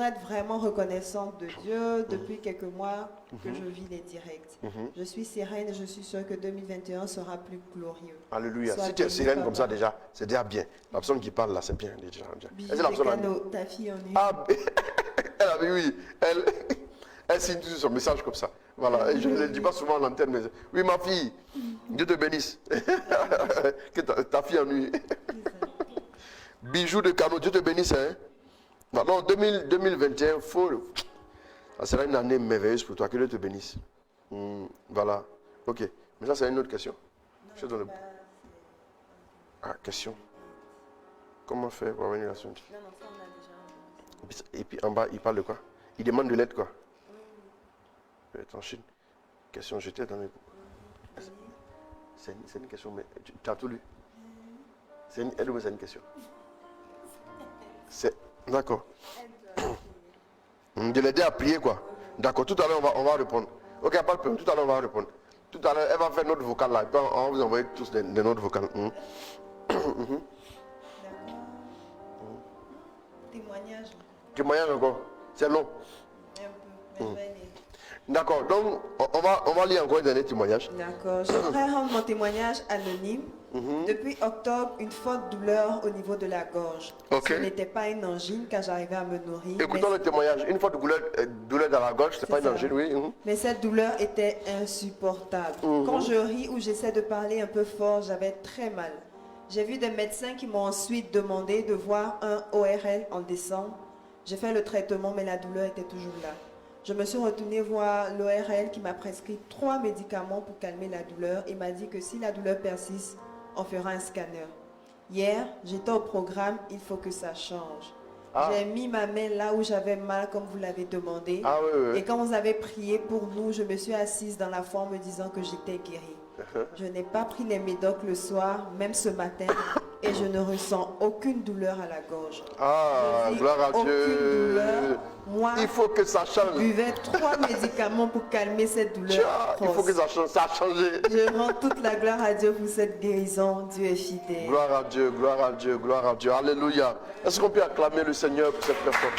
être vraiment reconnaissante de Dieu depuis quelques mois que je vis les directs. Je suis sereine et je suis sûre que 2021 sera plus glorieux. Alléluia. Sois Si tu es béni, sereine papa. comme ça déjà, c'est déjà bien. La personne qui parle là, c'est bien déjà. Bijou Est-ce que la personne a- Dekano, ta fille en est. Ah, elle avait, oui, elle signe toujours son message comme ça. Voilà, et je ne le dis pas souvent à l'antenne, mais oui, ma fille, Dieu te bénisse. Que ta fille ennuie. Bijou de Cano, Dieu te bénisse. Hein? Non, 2021, ça sera une année merveilleuse pour toi, que Dieu te bénisse. Voilà, ok. Mais ça, c'est une autre question. Je suis dans le... Ah, question. Comment faire pour revenir la suite? Non, non, ça on a déjà. Et puis en bas, il parle de quoi? Il demande de l'aide quoi? En Chine. Question jetée dans les... C'est une question, mais tu as tout lu? C'est une aide ou c'est une question? D'accord. De l'aider à prier quoi? D'accord, tout à l'heure on va répondre. Ok, pas de problème, tout à l'heure on va répondre. Tout à l'heure, elle va faire notre vocal là, et puis on va vous envoyer tous des notes vocales. D'accord. Témoignage. Témoignage encore? C'est long. Un peu. Mais je vais aller. D'accord, donc on va lire encore un dernier témoignage. D'accord. Je voudrais rendre mon témoignage anonyme. Depuis octobre, une forte douleur au niveau de la gorge. Ok. Ce n'était pas une angine car j'arrivais à me nourrir. Écoutons le témoignage. Une fois de douleur dans la gorge, c'est pas une ça. angine, oui. Mais cette douleur était insupportable. Quand je ris ou j'essaie de parler un peu fort, j'avais très mal. J'ai vu des médecins qui m'ont ensuite demandé de voir un ORL en décembre. J'ai fait le traitement, mais la douleur était toujours là. Je me suis retournée voir l'ORL qui m'a prescrit 3 médicaments pour calmer la douleur et m'a dit que si la douleur persiste, on fera un scanner. Hier, j'étais au programme, il faut que ça change. Ah. J'ai mis ma main là où j'avais mal, comme vous l'avez demandé. Ah oui, oui. Et quand vous avez prié pour nous, je me suis assise dans la foi en me disant que j'étais guérie. Je n'ai pas pris les médocs le soir, même ce matin, et je ne ressens aucune douleur à la gorge. Ah, Je dis gloire à aucune Dieu. douleur. Moi, Il faut que ça je change. buvais 3 médicaments pour calmer cette douleur. Tiens, il faut que ça change. Ça a changé. Je rends toute la gloire à Dieu pour cette guérison. Dieu est fidèle. Gloire à Dieu, gloire à Dieu, gloire à Dieu. Alléluia. Est-ce qu'on peut acclamer le Seigneur pour cette personne?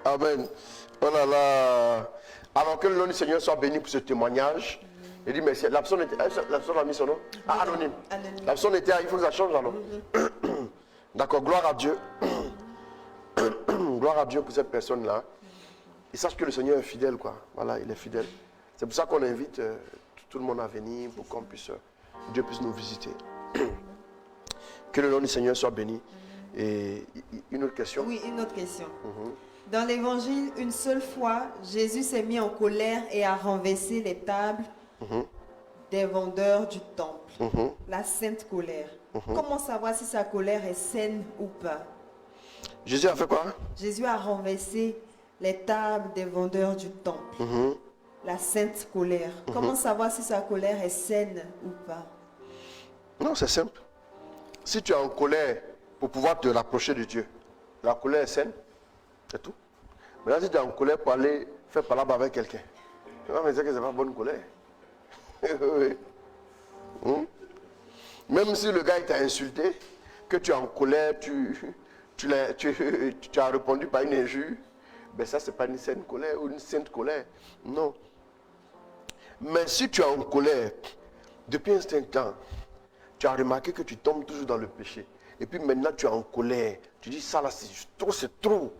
Amen. Oh là là. Alors que le nom du Seigneur soit béni pour ce témoignage. Il dit merci. La personne a mis son nom? Ah, anonyme. Anonyme. La personne était, il faut que ça change alors. D'accord, gloire à Dieu. Gloire à Dieu pour cette personne-là. Et sache que le Seigneur est fidèle, quoi. Voilà, il est fidèle. C'est pour ça qu'on invite tout le monde à venir pour qu'on puisse, Dieu puisse nous visiter. Que le nom du Seigneur soit béni. Et une autre question? Oui, une autre question. Dans l'évangile, une seule fois, Jésus s'est mis en colère et a renversé les tables des vendeurs du temple. La sainte colère. Comment savoir si sa colère est saine ou pas? Jésus a fait quoi? Jésus a renversé les tables des vendeurs du temple. La sainte colère. Comment savoir si sa colère est saine ou pas? Non, c'est simple. Si tu es en colère pour pouvoir te rapprocher de Dieu, la colère est saine, c'est tout. Maintenant, si tu es en colère pour aller faire palabre avec quelqu'un, tu vas me dire que ce n'est pas bonne colère. Même si le gars t'a insulté, que tu es en colère, tu as répondu par une injure, ben ça, ce n'est pas une saine colère ou une sainte colère. Non. Mais si tu es en colère, depuis un certain temps, tu as remarqué que tu tombes toujours dans le péché. Et puis maintenant, tu es en colère. Tu dis, ça là, c'est trop.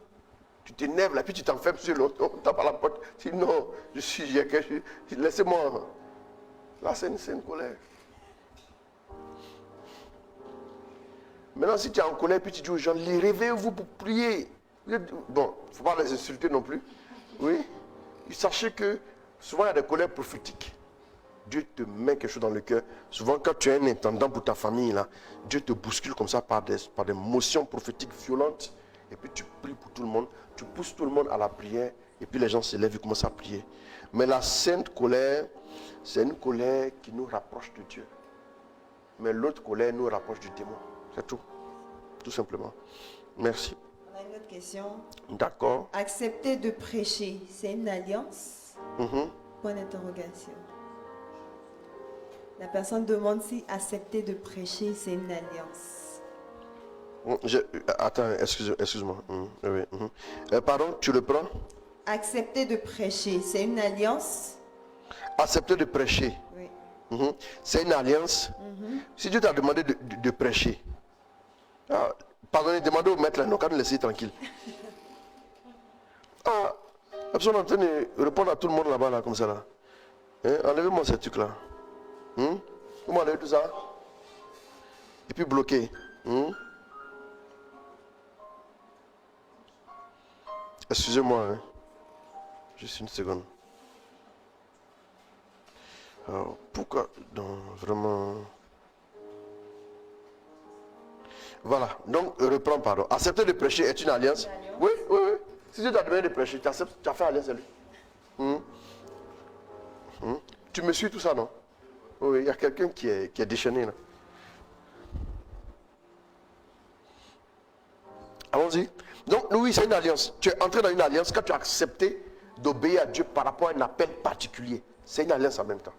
Tu t'énerves là, puis tu t'enfermes sur l'autre. On tape à la porte. Tu dis, non, laissez-moi. Là, c'est une colère. Maintenant, si tu es en colère, puis tu dis aux gens, réveillez-vous pour prier. Bon, il ne faut pas les insulter non plus. Oui. Sachez que souvent, il y a des colères prophétiques. Dieu te met quelque chose dans le cœur. Souvent, quand tu es un intendant pour ta famille, là, Dieu te bouscule comme ça par des motions prophétiques violentes. Et puis tu pries pour tout le monde. Tu pousses tout le monde à la prière. Et puis les gens se lèvent et commencent à prier. Mais la sainte colère, c'est une colère qui nous rapproche de Dieu. Mais l'autre colère nous rapproche du démon. C'est tout. Tout simplement. Merci. On a une autre question. D'accord. Accepter de prêcher, c'est une alliance? Point d'interrogation. La personne demande si accepter de prêcher, c'est une alliance. Attends, excuse-moi. Oui. Pardon, tu le prends? Accepter de prêcher, c'est une alliance? Accepter de prêcher. Oui. C'est une alliance. Si Dieu t'a demandé de prêcher, pardonnez, demandez au maître, non, quand nous laisser tranquille. La personne est en train de répondre à tout le monde là-bas, là, comme ça. Là. Enlevez-moi ce truc-là. Vous m'enlevez tout ça. Et puis bloquer. Excusez-moi. Juste une seconde. Alors, pourquoi non, vraiment. Voilà, donc reprends, pardon. Accepter de prêcher est une alliance. Oui. Si Dieu t'a demandé de prêcher, tu acceptes, tu as fait alliance avec lui. Tu me suis tout ça, non? Oui, il y a quelqu'un qui est déchaîné là. Allons-y. Donc, oui, c'est une alliance. Tu es entré dans une alliance quand tu as accepté d'obéir à Dieu par rapport à un appel particulier. C'est une alliance en même temps.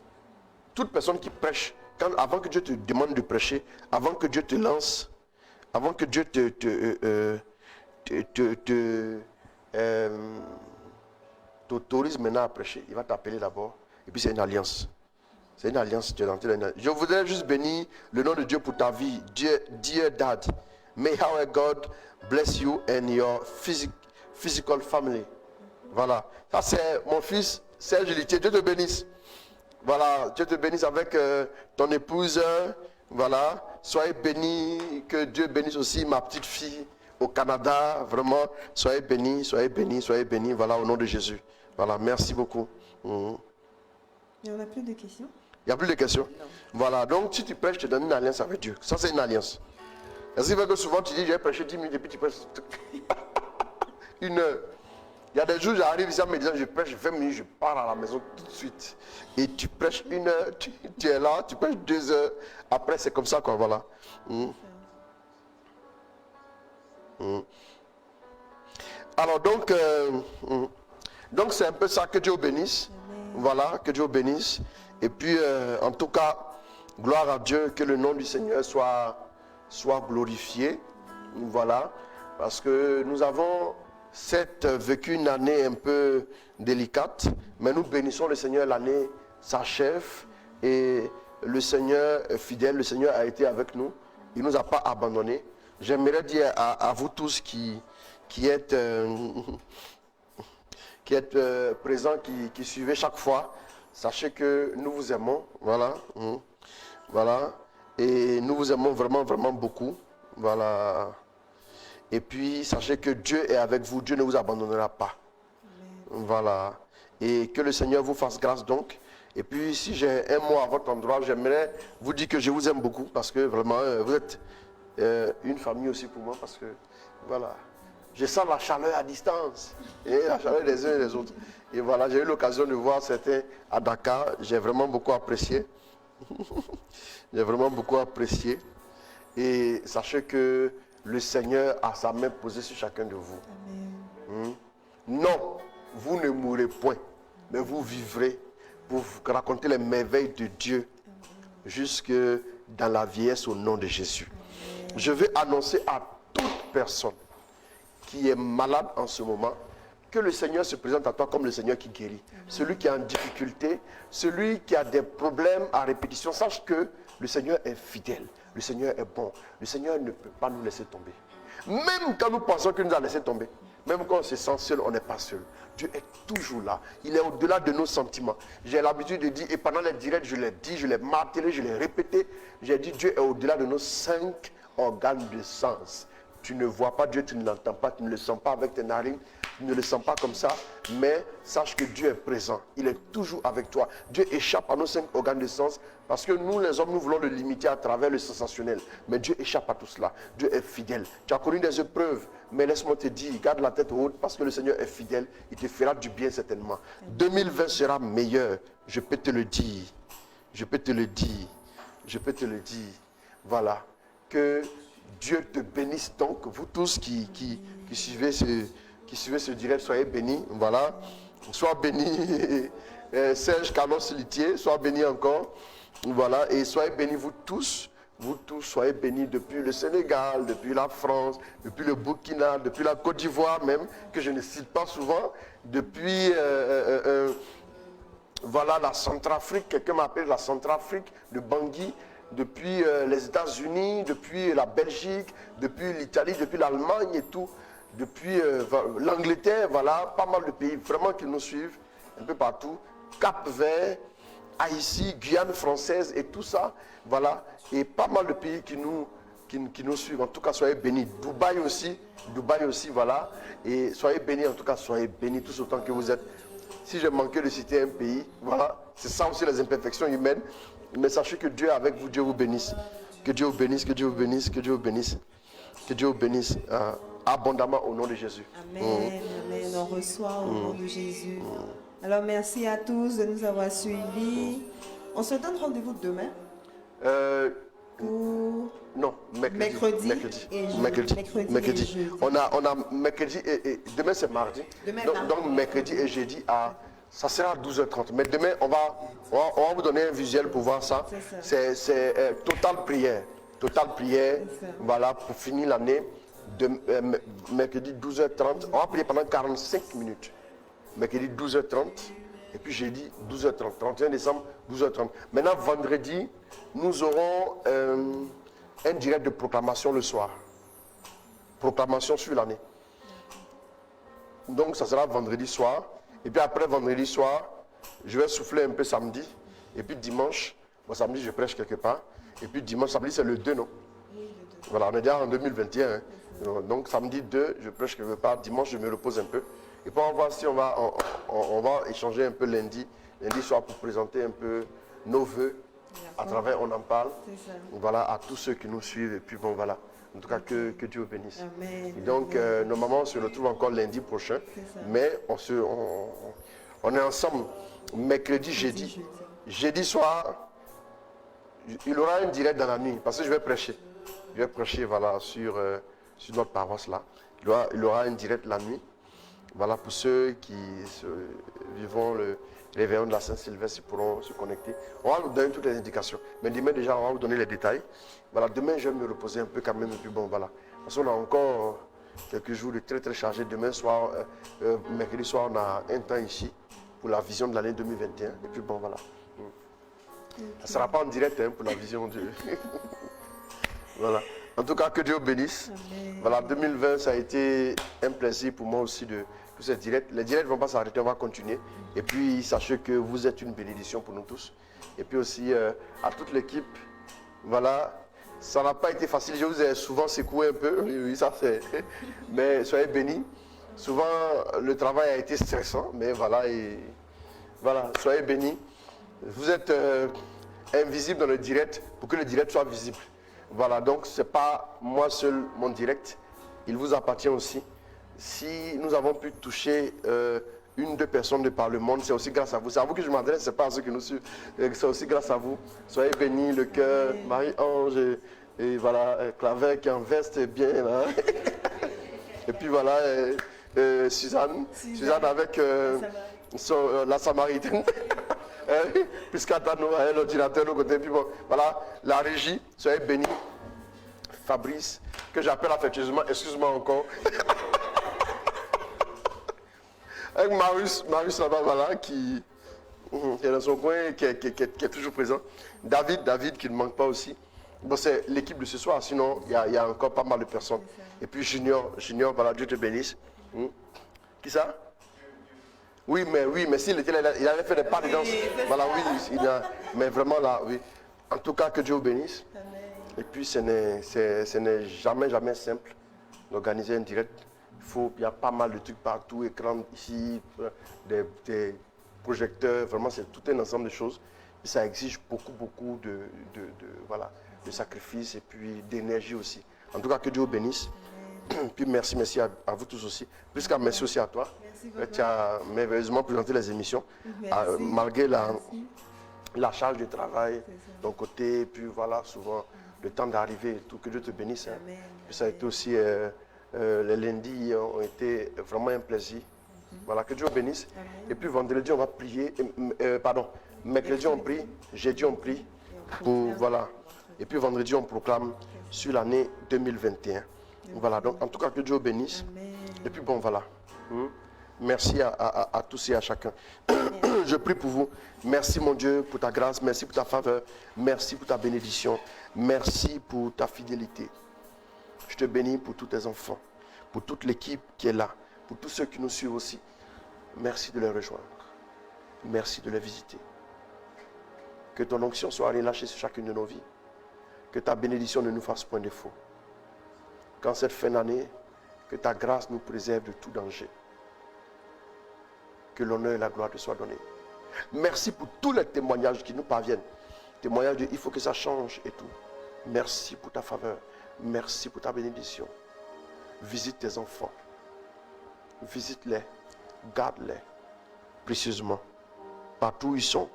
Toute personne qui prêche, avant que Dieu te demande de prêcher, avant que Dieu te lance, avant que Dieu t'autorise maintenant à prêcher, il va t'appeler d'abord. Et puis c'est une alliance. C'est une alliance. Tu es entré dans une alliance. Je voudrais juste bénir le nom de Dieu pour ta vie. Dear Dad, may our God bless you and your physical family. Voilà. Ça c'est mon fils Serge Litier. Dieu te bénisse. Voilà. Dieu te bénisse avec ton épouse. Voilà. Soyez bénis. Que Dieu bénisse aussi ma petite fille au Canada. Vraiment. Soyez bénis, soyez bénis, soyez bénis. Voilà, au nom de Jésus. Voilà. Merci beaucoup. Il n'y en a plus de questions? Il n'y a plus de questions? Non. Voilà, donc si tu prêches, tu donnes une alliance avec Dieu. Ça, c'est une alliance. Est-ce que souvent tu dis, je vais prêcher 10 minutes et puis tu prêches 1 heure. Il y a des jours, j'arrive ici en me disant, je prêche 20 minutes, je pars à la maison tout de suite. Et tu prêches 1 heure, tu es là, tu prêches 2 heures. Après, c'est comme ça, quoi, voilà. Alors, donc c'est un peu ça, que Dieu bénisse. Voilà, que Dieu bénisse. Et puis, en tout cas, gloire à Dieu, que le nom du Seigneur soit glorifié. Voilà, parce que nous avons vécu une année un peu délicate, mais nous bénissons le Seigneur, l'année s'achève et le Seigneur est fidèle, le Seigneur a été avec nous, il ne nous a pas abandonnés. J'aimerais dire à vous tous qui êtes présents, qui suivez chaque fois, sachez que nous vous aimons, voilà, voilà, et nous vous aimons vraiment, vraiment beaucoup, voilà. Et puis, sachez que Dieu est avec vous, Dieu ne vous abandonnera pas. Amen. Voilà. Et que le Seigneur vous fasse grâce donc. Et puis, si j'ai un mot à votre endroit, j'aimerais vous dire que je vous aime beaucoup parce que vraiment, vous êtes une famille aussi pour moi parce que, voilà, je sens la chaleur à distance et la chaleur des uns et des autres. Et voilà, j'ai eu l'occasion de voir certains à Dakar, j'ai vraiment beaucoup apprécié. J'ai vraiment beaucoup apprécié. Et sachez que le Seigneur a sa main posée sur chacun de vous. Non, vous ne mourrez point, mais vous vivrez pour raconter les merveilles de Dieu jusque dans la vieillesse au nom de Jésus. Je vais annoncer à toute personne qui est malade en ce moment que le Seigneur se présente à toi comme le Seigneur qui guérit. Celui qui est en difficulté, celui qui a des problèmes à répétition, sache que le Seigneur est fidèle. Le Seigneur est bon. Le Seigneur ne peut pas nous laisser tomber. Même quand nous pensons qu'il nous a laissé tomber, même quand on se sent seul, on n'est pas seul. Dieu est toujours là. Il est au-delà de nos sentiments. J'ai l'habitude de dire, et pendant les directs, je l'ai dit, je l'ai martelé, je l'ai répété. J'ai dit, Dieu est au-delà de nos 5 organes de sens. Tu ne vois pas Dieu, tu ne l'entends pas, tu ne le sens pas avec tes narines, tu ne le sens pas comme ça, mais sache que Dieu est présent, il est toujours avec toi. Dieu échappe à nos 5 organes de sens parce que nous les hommes, nous voulons le limiter à travers le sensationnel, mais Dieu échappe à tout cela. Dieu est fidèle. Tu as connu des épreuves, mais laisse-moi te dire, garde la tête haute parce que le Seigneur est fidèle, il te fera du bien certainement. 2020 sera meilleur, je peux te le dire, je peux te le dire, je peux te le dire. Voilà, que Dieu te bénisse donc, vous tous qui suivez ce direct, soyez bénis, voilà. Sois béni, Serge Carlos Litier, sois béni encore. Voilà, et soyez bénis vous tous soyez bénis depuis le Sénégal, depuis la France, depuis le Burkina, depuis la Côte d'Ivoire même, que je ne cite pas souvent, depuis voilà, la Centrafrique, quelqu'un m'appelle la Centrafrique, de Bangui, depuis les États-Unis, depuis la Belgique, depuis l'Italie, depuis l'Allemagne et tout, depuis l'Angleterre, voilà, pas mal de pays vraiment qui nous suivent, un peu partout, Cap-Vert, Haïti, Guyane française et tout ça, voilà, et pas mal de pays qui nous suivent. En tout cas, soyez bénis. Dubaï aussi, voilà, et soyez bénis, en tout cas, soyez bénis tous autant que vous êtes. Si j'ai manqué de citer un pays, voilà, c'est ça aussi les imperfections humaines, mais sachez que Dieu est avec vous, Dieu vous bénisse. Que Dieu vous bénisse, que Dieu vous bénisse, que Dieu vous bénisse, que Dieu vous bénisse abondamment au nom de Jésus. Amen, amen, on reçoit au nom de Jésus. Alors merci à tous de nous avoir suivis. On se donne rendez-vous demain pour non, mercredi et jeudi. On a mercredi et demain c'est mardi. Donc mercredi et jeudi ça sera à 12h30. Mais demain on va vous donner un visuel pour voir ça. C'est totale prière. Voilà, pour finir l'année. Mercredi 12h30. On va prier pendant 45 minutes. Mercredi 12h30 et puis jeudi 12h30, 31 décembre 12h30. Maintenant vendredi, nous aurons un direct de proclamation le soir. Proclamation sur l'année. Donc ça sera vendredi soir. Et puis après vendredi soir, je vais souffler un peu samedi. Et puis dimanche, samedi je prêche quelque part. Et puis dimanche, samedi c'est le 2, non? Voilà, on est déjà en 2021. Hein. Donc samedi 2, je prêche quelque part. Dimanche, je me repose un peu. Et puis on va voir si on va échanger un peu lundi soir pour présenter un peu nos vœux. À travers On en parle. Voilà, à tous ceux qui nous suivent. Et puis bon, voilà. En tout cas, que Dieu vous bénisse. Amen. Et donc, normalement, on se retrouve encore lundi prochain. Mais on est ensemble mercredi, jeudi. Jeudi soir, il y aura un direct dans la nuit. Parce que je vais prêcher. Je vais prêcher, voilà, sur notre paroisse là. Il y aura un direct la nuit. Voilà, pour ceux qui vivront le réveillon de la Saint-Sylvestre, ils pourront se connecter. On va vous donner toutes les indications. Mais demain, déjà, on va vous donner les détails. Voilà, demain, je vais me reposer un peu quand même. Et puis bon, voilà. Parce qu'on a encore quelques jours de très, très chargés. Demain soir, mercredi soir, on a un temps ici pour la vision de l'année 2021. Et puis bon, voilà. Ça ne sera pas en direct pour la vision de... Voilà. En tout cas, que Dieu bénisse. Amen. Voilà, 2020, ça a été un plaisir pour moi aussi de ces directs. Les directs ne vont pas s'arrêter, on va continuer. Et puis, sachez que vous êtes une bénédiction pour nous tous. Et puis aussi, à toute l'équipe, voilà, ça n'a pas été facile. Je vous ai souvent secoué un peu. Oui, ça c'est. Mais soyez bénis. Souvent, le travail a été stressant, mais voilà, voilà, soyez bénis. Vous êtes invisible dans le direct pour que le direct soit visible. Voilà, donc ce n'est pas moi seul mon direct, il vous appartient aussi. Si nous avons pu toucher une ou deux personnes de par le monde, c'est aussi grâce à vous. C'est à vous que je m'adresse, ce n'est pas à ceux qui nous suivent. C'est aussi grâce à vous. Soyez bénis, le cœur, Marie-Ange et voilà, Claver qui en veste bien là. Et puis voilà, Suzanne avec la Samaritaine. Puisqu'Attano a l'ordinateur de l'autre côté. Puis bon, voilà, la régie, soyez bénis. Fabrice, que j'appelle affectueusement, excuse-moi encore. Avec Marius là-bas, voilà, qui est dans son coin, qui est toujours présent. David qui ne manque pas aussi. Bon, c'est l'équipe de ce soir, sinon il y a encore pas mal de personnes. Et puis Junior, voilà, Dieu te bénisse. Qui ça? Oui, mais s'il était là, il avait fait des pas de danse. Voilà, oui, mais vraiment là, oui. En tout cas, que Dieu vous bénisse. Amen. Et puis, ce n'est jamais simple d'organiser un direct. Il y a pas mal de trucs partout, écran ici, des projecteurs. Vraiment, c'est tout un ensemble de choses. Et ça exige beaucoup de sacrifices et puis d'énergie aussi. En tout cas, que Dieu vous bénisse. Puis merci à vous tous aussi. Plus qu'à merci aussi à toi. Tu as merveilleusement présenté les émissions. Malgré la charge de travail, ton côté, puis voilà, souvent le temps d'arriver et tout. Que Dieu te bénisse. Hein. Puis ça a été aussi, les lundis ont été vraiment un plaisir. Voilà, que Dieu vous bénisse. Et puis vendredi, on va prier. Mercredi, on prie. Jeudi, on prie. Voilà. Et puis vendredi, on proclame sur l'année 2021. Voilà, donc en tout cas, que Dieu bénisse. Amen. Et puis bon, voilà. Merci à tous et à chacun. Je prie pour vous. Merci mon Dieu pour ta grâce. Merci pour ta faveur. Merci pour ta bénédiction. Merci pour ta fidélité. Je te bénis pour tous tes enfants. Pour toute l'équipe qui est là. Pour tous ceux qui nous suivent aussi. Merci de les rejoindre. Merci de les visiter. Que ton onction soit relâchée sur chacune de nos vies. Que ta bénédiction ne nous fasse point défaut. Qu'en cette fin d'année, que ta grâce nous préserve de tout danger. Que l'honneur et la gloire te soient donnés. Merci pour tous les témoignages qui nous parviennent. Témoignages de il faut que ça change et tout. Merci pour ta faveur. Merci pour ta bénédiction. Visite tes enfants. Visite-les. Garde-les précieusement. Partout où ils sont,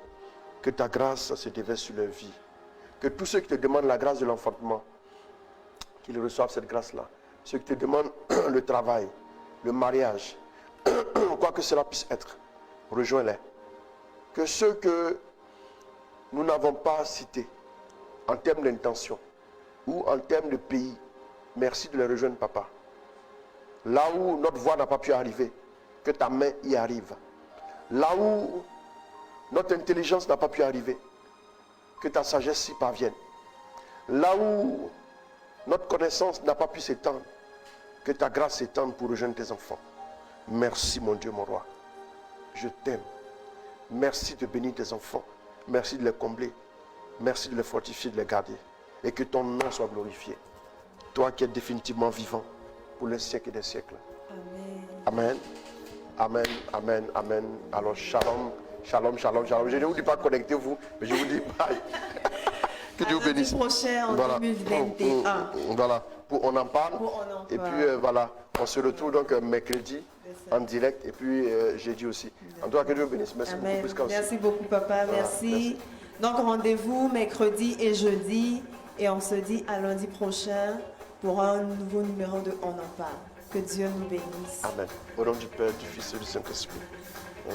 que ta grâce se déverse sur leur vie. Que tous ceux qui te demandent la grâce de l'enfantement, qu'ils reçoivent cette grâce-là. Ceux qui te demandent le travail, le mariage, quoi que cela puisse être, rejoins-les. Que ceux que nous n'avons pas cités, en termes d'intention, ou en termes de pays, merci de les rejoindre, papa. Là où notre voix n'a pas pu arriver, que ta main y arrive. Là où notre intelligence n'a pas pu arriver, que ta sagesse y parvienne. Là où notre connaissance n'a pas pu s'étendre, que ta grâce s'étende pour rejoindre tes enfants. Merci mon Dieu, mon roi. Je t'aime. Merci de bénir tes enfants. Merci de les combler. Merci de les fortifier, de les garder. Et que ton nom soit glorifié. Toi qui es définitivement vivant pour les siècles et des siècles. Amen. Amen. Amen. Amen. Alors shalom. Shalom, shalom, shalom. Je ne vous dis pas connectez-vous, mais je vous dis bye. Que Dieu vous bénisse. Prochain en 2021. Voilà. On en parle. Et puis voilà. On se retrouve donc mercredi en direct et puis jeudi aussi. En tout cas, que Dieu vous bénisse. Merci beaucoup. Plus Merci beaucoup, papa. Merci. Donc, rendez-vous mercredi et jeudi. Et on se dit à lundi prochain pour un nouveau numéro de On en parle. Que Dieu nous bénisse. Amen. Au nom du Père, du Fils et du Saint-Esprit. Ouais.